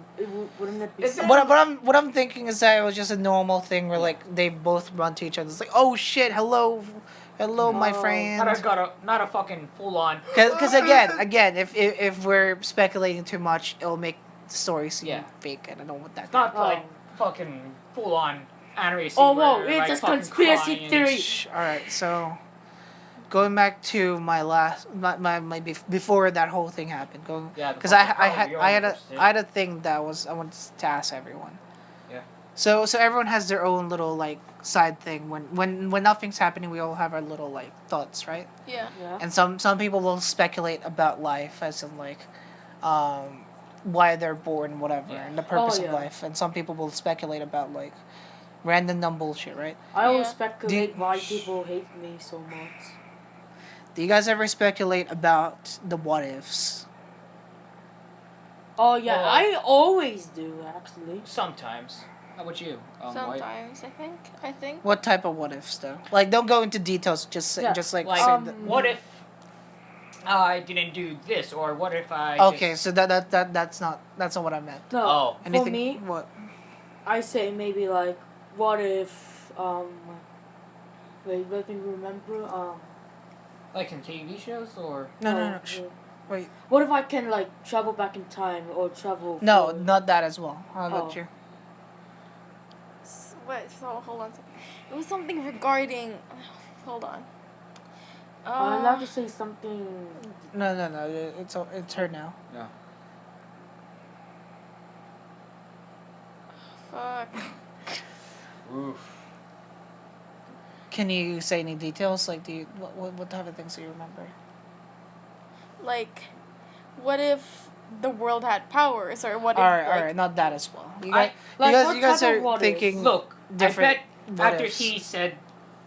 wouldn't it be Is sad? What I'm thinking is that it was just a normal thing where like they both run to each other. It's like, oh shit, hello, my Oh. friend. Not a fucking full on. Because again, if we're speculating too much, it'll make the story seem Yeah. fake, and I don't want that. It's not Oh. like fucking full on anime. scene Oh, where whoa, they're, it's like, a fucking conspiracy crying and theory. sh- All right, so going back to my before that whole thing happened, Yeah, the because fucking I Power had universe, dude. I had a thing that I wanted to ask everyone. Yeah. So everyone has their own little like side thing when nothing's happening. We all have our little like thoughts, right? Yeah. Yeah. And some people will speculate about life as in like why they're born, whatever, Yeah. and the purpose Oh, of yeah. life. And some people will speculate about like random dumb bullshit, right? I always Yeah. speculate Do- why people hate me so much. Do you guys ever speculate about the what ifs? Oh yeah, Well- I always do actually. Sometimes. How about you? White? Sometimes I think. What type of what ifs though? Like don't go into details. Just say, Yeah, just like, Like, say that. what if I didn't do this, or what if I? Okay, just- so that's not what I meant. No, Oh. Anything? for me, What? I say maybe like, what if wait, let me remember like in TV shows, or No. uh, Wait. What if I can like travel back in time or travel? No, forward? not that as well. How about Oh. you? Wait, so hold on. It was something regarding. Hold on. I'm allowed to say something. No. It's her now. Fuck. oof. Can you say any details? Like, do you what type of things do you remember? Like, what if the world had powers, or what if All right, like not that as well. You I- guys, like, what you guys type of are what thinking. Look, different I bet what after ifs. he said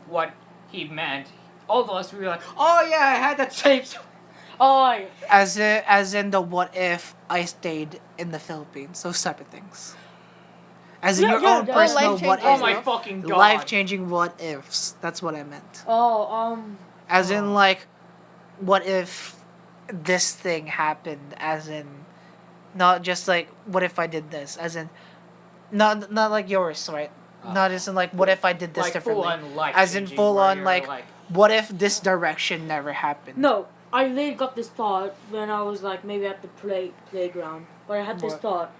what he meant, all of us we were like, oh yeah, I had that same. Oh, yeah. As in the what if I stayed in the Philippines, those type of things. As in Yeah, your yeah, own yeah. personal Life-changing. what Oh if. my Yeah. fucking god. Life-changing what ifs. That's what I meant. Oh, As in, Oh. like, what if this thing happened? As in, not just like, what if I did this? As in, not like yours, right? Not as in like, what if I did this like differently? full on life As in changing, full where on you're like, what if this direction never happened? no. I later got this thought when I was like maybe at the playground. But I had this What? thought.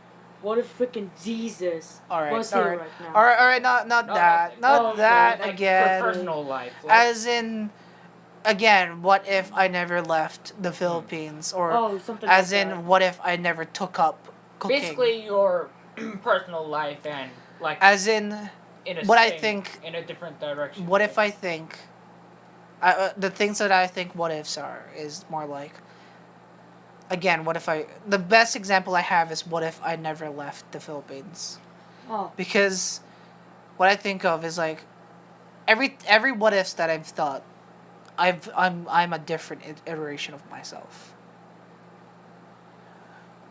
What if freaking Jesus Alright, was here alright. right now? Alright, not No, that. that's- Not Oh, okay. that like again. for personal life. Like, As in, again, what if I never left the Philippines? Or Oh, something as like in, that. what if I never took up cooking? basically your personal life and like As in, in a what I same- think- in a different direction. what if I think... the things that I think what ifs are is more like... Again, what if I... The best example I have is what if I never left the Philippines? Oh, Because what I think of is like... Every what ifs that I've thought, I'm a different iteration of myself.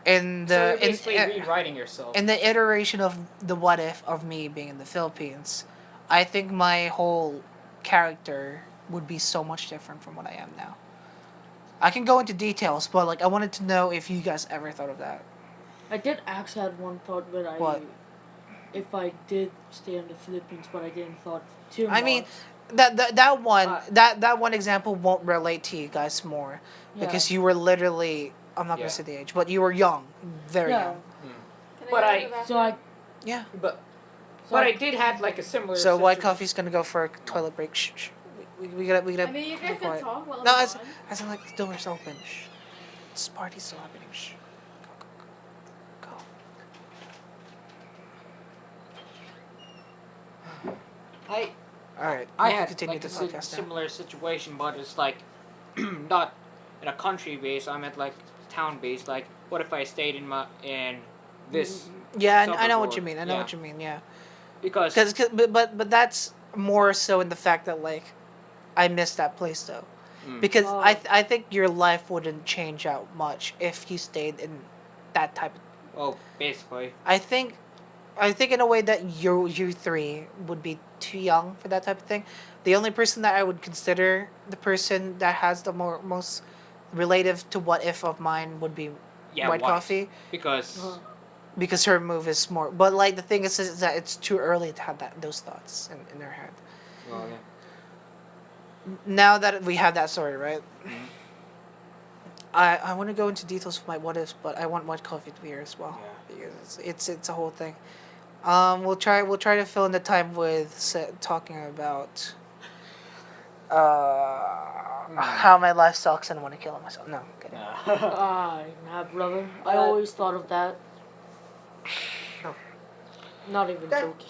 In So the you're basically rewriting yourself. in the iteration of the what if of me being in the Philippines, I think my whole character would be so much different from what I am now. I can go into details, but like I wanted to know if you guys ever thought of that. I did actually had one thought when What? if I did stay in the Philippines, but I didn't thought too I much. mean, that one Uh, that one example won't relate to you guys more Yeah. because you were literally, I'm not Yeah. gonna say the age, but you were young, very Yeah. young. Can But go to I- the bathroom? So I Yeah. But so but I, I did have like a similar. So White situ- Coffee's gonna go for a toilet break. Shh, shh. We gotta. I mean, you be guys can quiet. talk while No, I'm as gone. as in like the door's open. Shh. This party's still happening. Shh. Go, go, go. I All right. I we can had continue like the a podcast now. similar situation, but it's like not in a country base. I'm at like town base. Like, what if I stayed in this? Yeah, I know suburb what or- you mean. I know yeah. what you mean. Yeah. Because But that's more so in the fact that like I miss that place though. Mm. Because Oh. I think your life wouldn't change out much if you stayed in that type of... well, basically, I think in a way that you three would be too young for that type of thing. The only person that I would consider the person that has the most relative to what if of mine would be yeah, White Coffee, because because her move is more. But like the thing is that it's too early to have those thoughts in her head. well, yeah. Now that we have that story, right? Mhm. I want to go into details of my what ifs, but I want White Coffee to be here as well Yeah. because it's a whole thing. We'll try to fill in the time with talking about how my life sucks and I want to kill myself. No, I'm kidding. nah, brother. I always thought of that. Not even That- joking.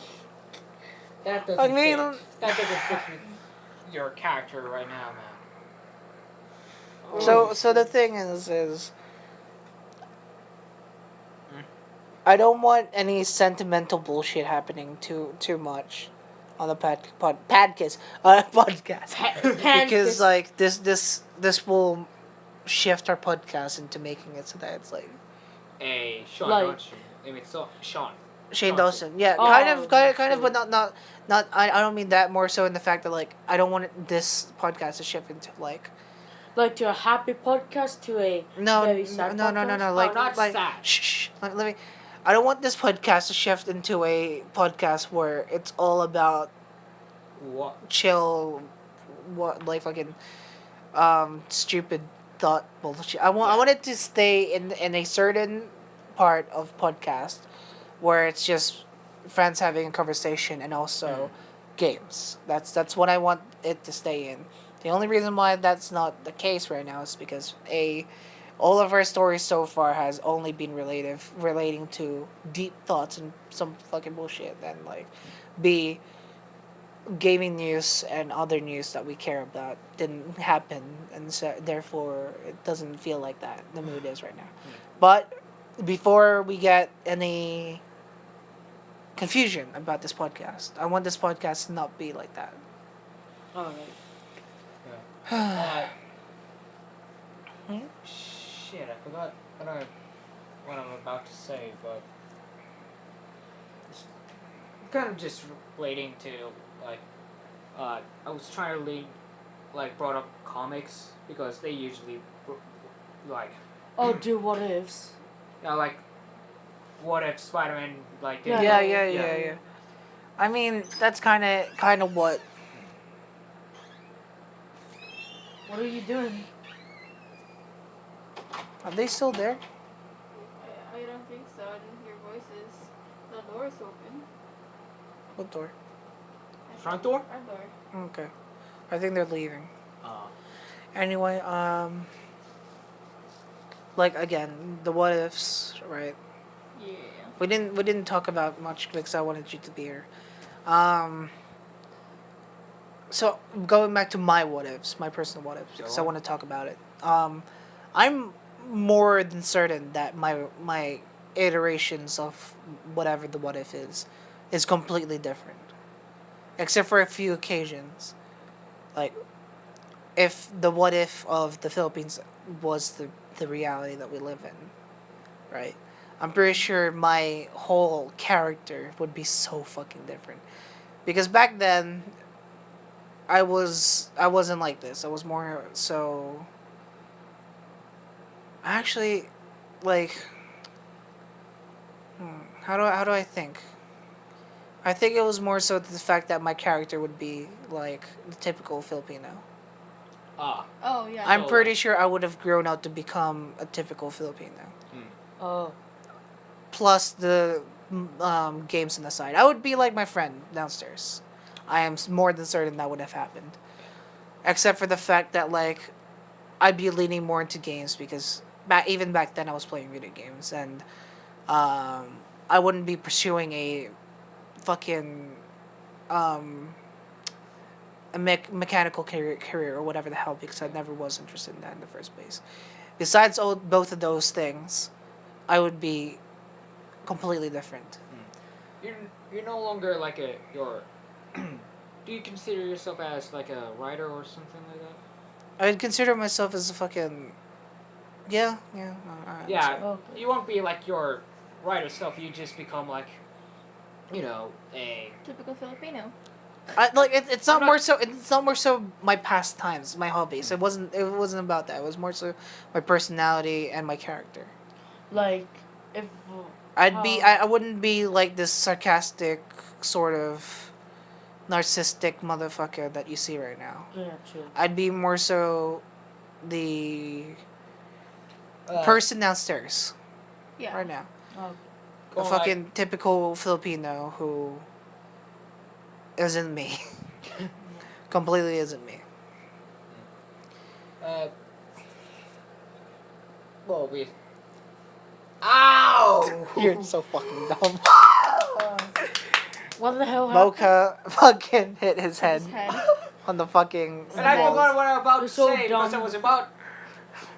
That doesn't I mean- fit. That doesn't fit with your character right now, man. So the thing is I don't want any sentimental bullshit happening too much on the podcast because like this will shift our podcast into making it so that it's like Hey, Sean, Like- don't you? I mean, so Sean. Shane Sean. Dawson, yeah, Oh, kind of, but not. I don't mean that more so in the fact that like I don't want this podcast to shift into like Like to a happy podcast to a no very sad no podcast? like not like sad. shh, let me. I don't want this podcast to shift into a podcast where it's all about What? chill, what like fucking stupid thought bullshit. I want it to stay in a certain part of podcast where it's just friends having a conversation and also games. That's what I want it to stay in. The only reason why that's not the case right now is because all of our stories so far has only been relating to deep thoughts and some fucking bullshit, and like B, gaming news and other news that we care about didn't happen, and so therefore it doesn't feel like that the mood is right now. But before we get any confusion about this podcast, I want this podcast to not be like that. Alright. Shit, I forgot what I'm about to say, but kind of just relating to like, I was trying to brought up comics because they usually like, Oh, do what ifs. like, what if Spider-Man like did? Yeah. I mean, that's kind of what. What are you doing? Are they still there? I don't think so. I didn't hear voices. The door is open. What door? Front door? Front door. Okay. I think they're leaving. Uh, Anyway, like again, the what ifs, right? Yeah. We didn't talk about much because I wanted you to be here. So going back to my what ifs, my personal what ifs, because I Sure. want to talk about it. I'm more than certain that my iterations of whatever the what if is completely different, except for a few occasions, like if the what if of the Philippines was the reality that we live in, right? I'm pretty sure my whole character would be so fucking different. Because back then I wasn't like this. I was more so actually like how do I think? I think it was more so the fact that my character would be like the typical Filipino. Oh yeah. I'm So, pretty sure I would have grown out to become a typical Filipino. Oh. Plus the games on the side. I would be like my friend downstairs. I am more than certain that would have happened. Except for the fact that like I'd be leaning more into games because even back then I was playing video games and I wouldn't be pursuing a fucking a mechanical career or whatever the hell because I never was interested in that in the first place. Besides both of those things, I would be completely different. you're no longer like you're. Do you consider yourself as like a writer or something like that? I'd consider myself as a fucking yeah. Yeah, Okay. you won't be like your writer self. You just become like, a. Typical Filipino. It's not I'm not- more so it's not more so my pastimes, my hobbies. It wasn't about that. It was more so my personality and my character. Like, if. I wouldn't be like this sarcastic sort of narcissistic motherfucker that you see right now. Yeah, true. I'd be more so the Uh, person downstairs Yeah. right now. Oh, A Or fucking typical Filipino who isn't me. Completely isn't me. Well, we. Ow! You're so fucking dumb. what the hell happened? Mocha fucking hit his head His head. on the fucking And I walls. forgot what I was about to You're so say because I dumb. was about.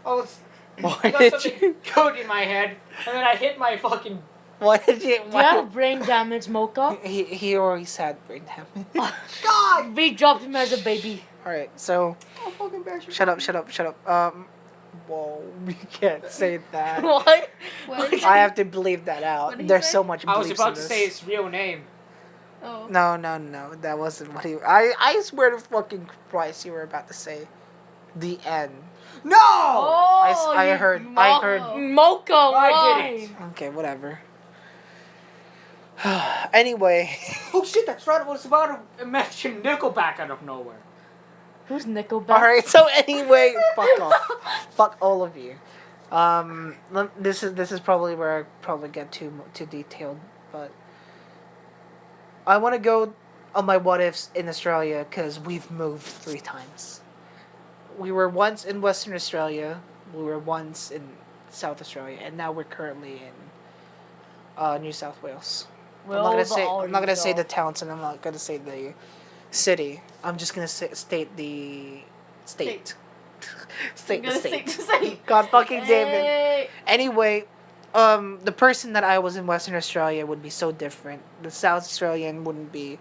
I was. Why I got did something you? good in my head, and then I hit my fucking. Why did you? Do you have brain damage, Mocha? He already had brain damage. God! We dropped him as a baby. All right, so I'll fucking bash you. shut up. Whoa, we can't say that. What? What did he I say? have to believe that What out. did he There's say? so much. I was bleeps about in to this. say his real name. Oh. No, that wasn't what he. I swear to fucking Christ, you were about to say the N. No! Oh, I you heard- mo- I heard- Mocha, I why? didn't. Okay, whatever. Anyway, Oh shit, that's right. I was about to mention Nickelback out of nowhere. Who's Nickelback? all right. So anyway, fuck off, fuck all of you. This is probably where I probably get too detailed, but I want to go on my what ifs in Australia because we've moved 3 times. We were once in Western Australia, we were once in South Australia, and now we're currently in New South Wales. I'm not gonna say the towns, and I'm not gonna say the city. I'm just gonna state the state. State the Gonna state. say. God fucking damn it. Hey. Anyway, the person that I was in Western Australia would be so different. The South Australian wouldn't be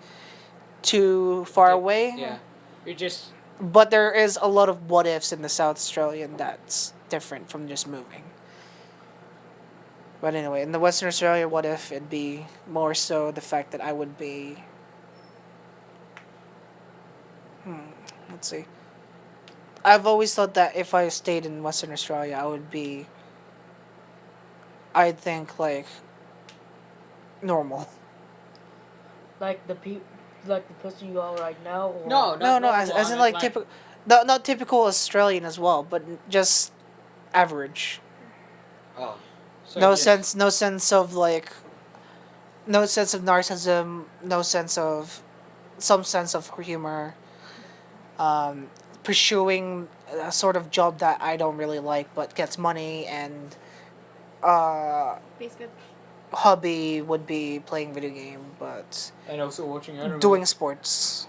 too far away. Yeah. You're just. But there is a lot of what ifs in the South Australian that's different from just moving. But anyway, in the Western Australia, what if it'd be more so the fact that I would be. Let's see. I've always thought that if I stayed in Western Australia, I would be. I'd think like. Normal. Like the person you are right now. Or... No, No, as in like typical. Not typical Australian as well, but just average. Oh. So No just- sense. No sense of like. No sense of narcissism. No sense of. Some sense of humor. Pursuing a sort of job that I don't really like, but gets money, and Basically. hobby would be playing video game, but And also watching anime. doing sports.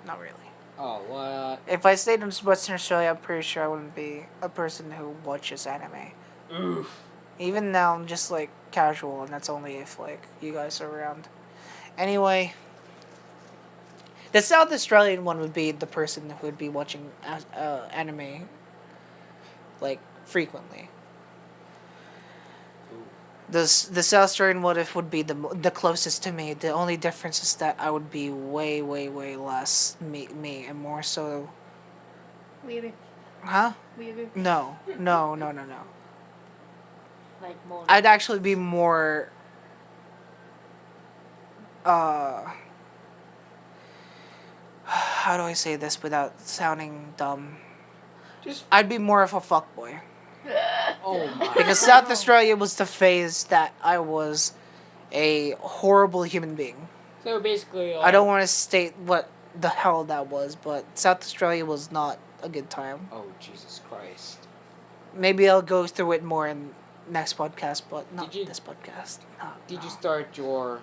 Not really. Oh, what? If I stayed in Western Australia, I'm pretty sure I wouldn't be a person who watches anime. Oof. Even now, I'm just like casual, and that's only if like you guys are around. Anyway, the South Australian one would be the person who would be watching anime like frequently. The South Australian what if would be the closest to me. The only difference is that I would be way less me and more so. Weird. Huh? Weird. No. Like more. I'd actually be more. How do I say this without sounding dumb? Just. I'd be more of a fuckboy. Oh my. Because South Australia was the phase that I was a horrible human being. So basically. I don't want to state what the hell that was, but South Australia was not a good time. Oh Jesus Christ. Maybe I'll go through it more in next podcast, but not Did you- this podcast. No, Did no. you start your?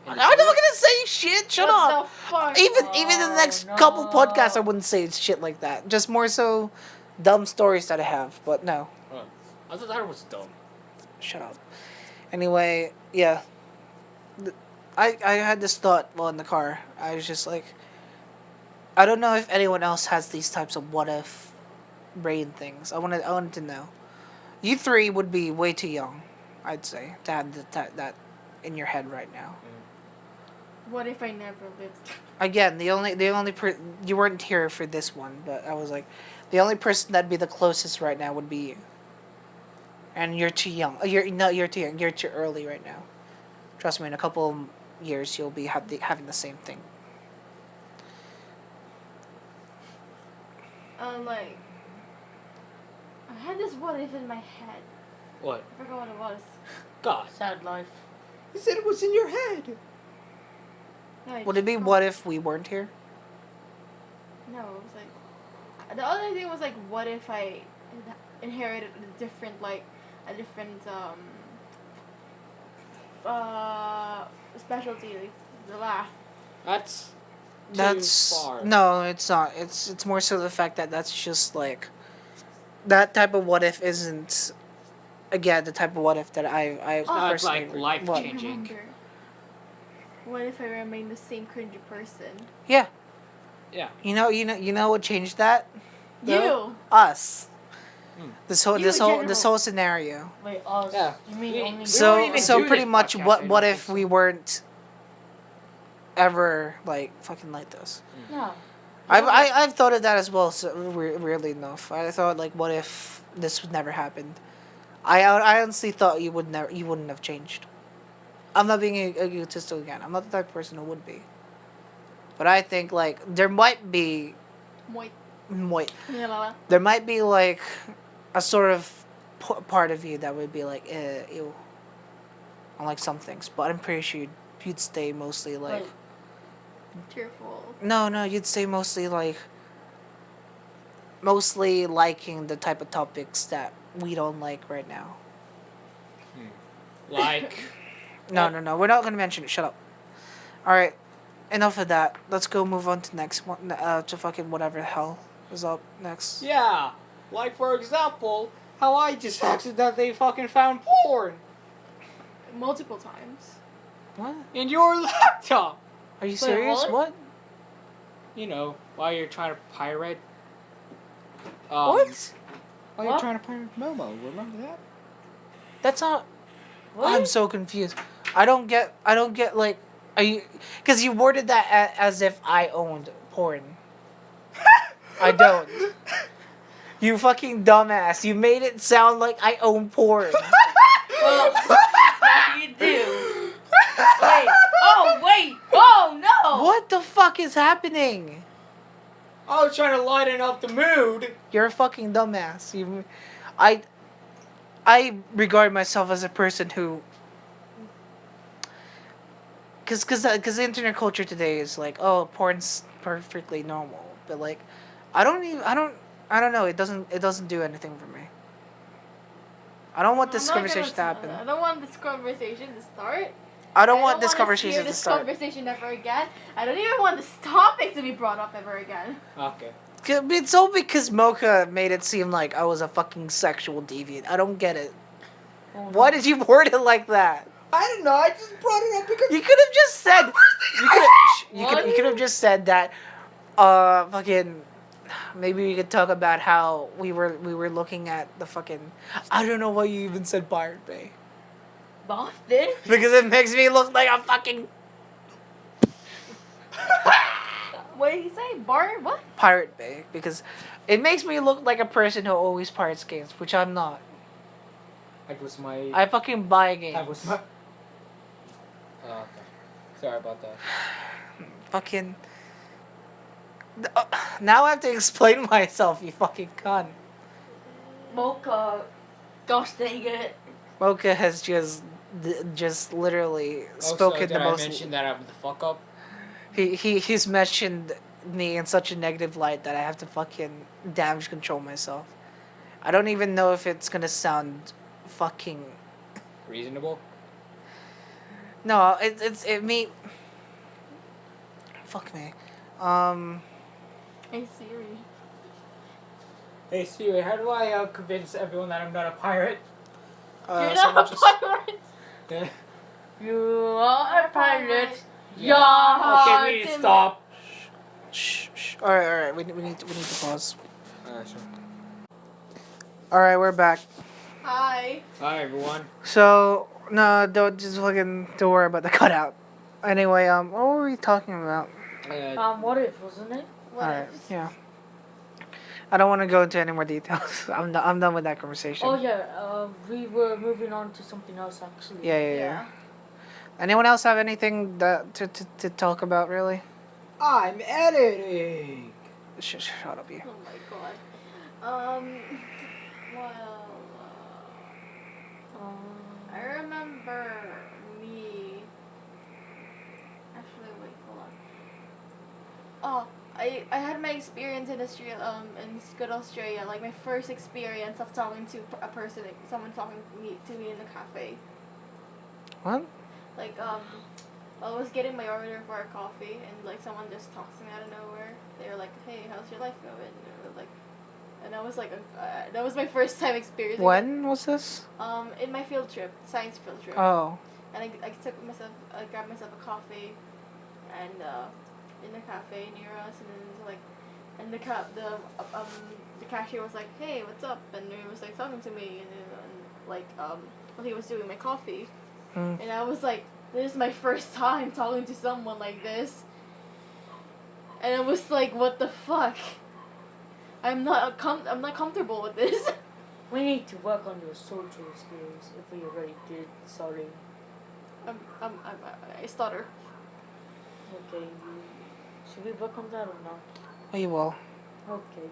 I'm not gonna say shit. Shut What up. the fuck? Even in the next Oh, couple no. podcasts, I wouldn't say shit like that. Just more so dumb stories that I have. But no, I thought that was dumb. shut up. Anyway, yeah. I had this thought while in the car. I was just like, I don't know if anyone else has these types of what if brain things. I wanted to know. You three would be way too young, I'd say, to have that in your head right now. What if I never lived? Again, you weren't here for this one, but I was like, the only person that'd be the closest right now would be you. And you're too young. You're too young. You're too early right now. Trust me, in a couple of years you'll be having the same thing. Like, I had this what if in my head. What? I forgot what it was. God. Sad life. You said it was in your head. No, I Would it be forgot. what if we weren't here? No, it was like the other thing was like, what if I inherited a different specialty, like the laugh. That's. Too That's far. no, it's not. It's more so the fact that that's just like that type of what if isn't again the type of what if that I not personally like life what? change. Changing. Remember, what if I remain the same cringy person? Yeah, Yeah. you know what changed that? You. Us. Hmm. This whole You this in whole general. this whole scenario. Wait, us. Yeah. You mean We- only? we So won't even so do pretty this much podcast, I what don't if think we so. weren't ever like fucking like this? Yeah. I've thought of that as well. So weirdly enough, I thought like, what if this would never happened? I honestly thought you wouldn't have changed. I'm not being egotistical again. I'm not the type of person who would be. But I think like there might be, Moit. Yeah, there might be like a sort of part of you that would be like, ew. On like some things, but I'm pretty sure you'd stay mostly like. Like, tearful. No, you'd say mostly like. Mostly liking the type of topics that we don't like right now. Like. No. We're not gonna mention it. Shut up. All right, enough of that. Let's go move on to next one. To fucking whatever the hell is up next. Yeah. Like for example, how I just accidentally fucking found porn Multiple times. What? in your laptop. Are you serious? what? What? You know, while you're trying to pirate. What? Oh, What? you're trying to pirate Momo. Remember that? That's not. What? I'm so confused. I don't get like. Are you? Because you worded that as if I owned porn. I don't. You fucking dumbass. You made it sound like I own porn. Well, now you do. Wait. Oh, wait. Oh, no. What the fuck is happening? I was trying to lighten up the mood. You're a fucking dumbass. I regard myself as a person who, cause internet culture today is like, oh, porn's perfectly normal, but like, I don't know. It doesn't do anything for me. I don't want this I'm not conversation to gonna- happen. I don't want this conversation to start. I don't want this wanna conversation hear to this start. conversation ever again. I don't even want this topic to be brought up ever again. Okay. It's all because Mocha made it seem like I was a fucking sexual deviant. I don't get it. Oh, no. Why did you word it like that? I don't know. I just brought it up because You could have just said. You could have just said that. Fucking. Maybe we could talk about how we were looking at the fucking. I don't know why you even said Pirate Bay. Boston? Because it makes me look like a fucking What did he say? Bar? What? Pirate Bay. Because it makes me look like a person who always pirates games, which I'm not. that was my. I fucking buy games. That was my. Oh, okay. Sorry about that. Fucking. Now I have to explain myself, you fucking cunt. Mocha. Gosh dang it. Mocha has just literally spoken Did the I most. mention that I'm the fuck up? He's mentioned me in such a negative light that I have to fucking damage control myself. I don't even know if it's gonna sound fucking. Reasonable. No, it me. Fuck me. Hey Siri. Hey Siri, how do I convince everyone that I'm not a pirate? You're someone not a just- pirate. You are a pirate. Yeah. Okay, we need to stop. Shh. All right. We need to pause. Sure. All right, we're back. Hi. Hi everyone. So no, don't worry about the cutout. Anyway, what were we talking about? What if, wasn't it? What All right, ifs? yeah. I don't want to go into any more details. I'm done with that conversation. Oh yeah, we were moving on to something else actually. Yeah. Anyone else have anything to talk about really? I'm editing. Shut up, you. Oh my god. Well, I remember me. Actually, wait, hold on. Oh, I had my experience in Australia, in good Australia, like my first experience of talking to a person, like someone talking to me in the cafe. What? Like, I was getting my order for a coffee, and like someone just talks to me out of nowhere. They were like, "Hey, how's your life going?" And like, and I was like, that was my first time experiencing. When was this? In my field trip, science field trip. Oh. And I grabbed myself a coffee, and in the cafe near us, and then it was like, and the cashier was like, "Hey, what's up?" And he was like talking to me, and like while he was doing my coffee, Hmm. and I was like, "This is my first time talking to someone like this," and it was like, "What the fuck? I'm not comfortable with this." We need to work on your social skills if we already did. Sorry. I stutter. Okay. Should we work on that or not? We will. Okay.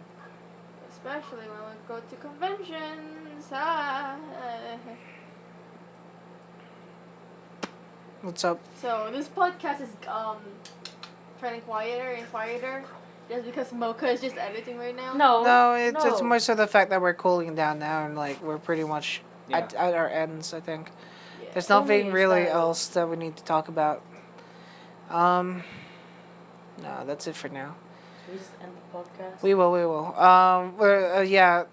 Especially when we go to conventions. Ah. What's up? So this podcast is turning quieter and quieter just because Mocha is just editing right now. No, it's more so the fact that we're cooling down now and like we're pretty much at our ends. I think Yeah. there's Only nothing is really that- else that we need to talk about. No, that's it for now. Should we just end the podcast? We will. We're yeah.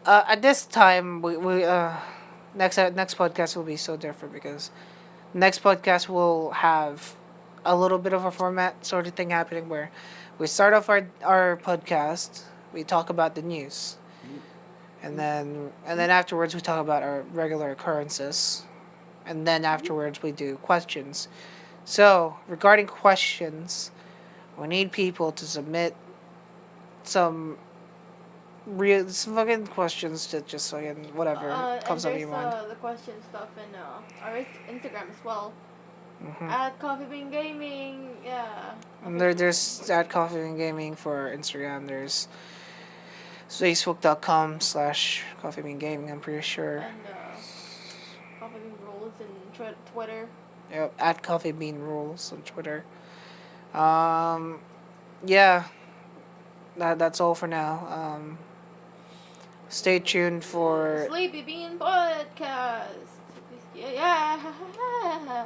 At this time, we next podcast will be so different because next podcast will have a little bit of a format sort of thing happening where we start off our podcast, we talk about the news, and then afterwards we talk about our regular occurrences, and then afterwards we do questions. So regarding questions, we need people to submit some some fucking questions to just fucking whatever comes up in your mind. The question stuff in our Instagram as well. Hmm. At Coffee Bean Gaming, yeah. And there's at Coffee and Gaming for Instagram. There's Facebook.com/Coffee Bean Gaming. I'm pretty sure. And Coffee Bean Rules and Twitter. Yep, at Coffee Bean Rules on Twitter. Yeah, that's all for now. Stay tuned for. Sleepy Bean Podcast. Yeah.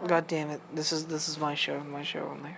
God damn it! This is my show. My show only.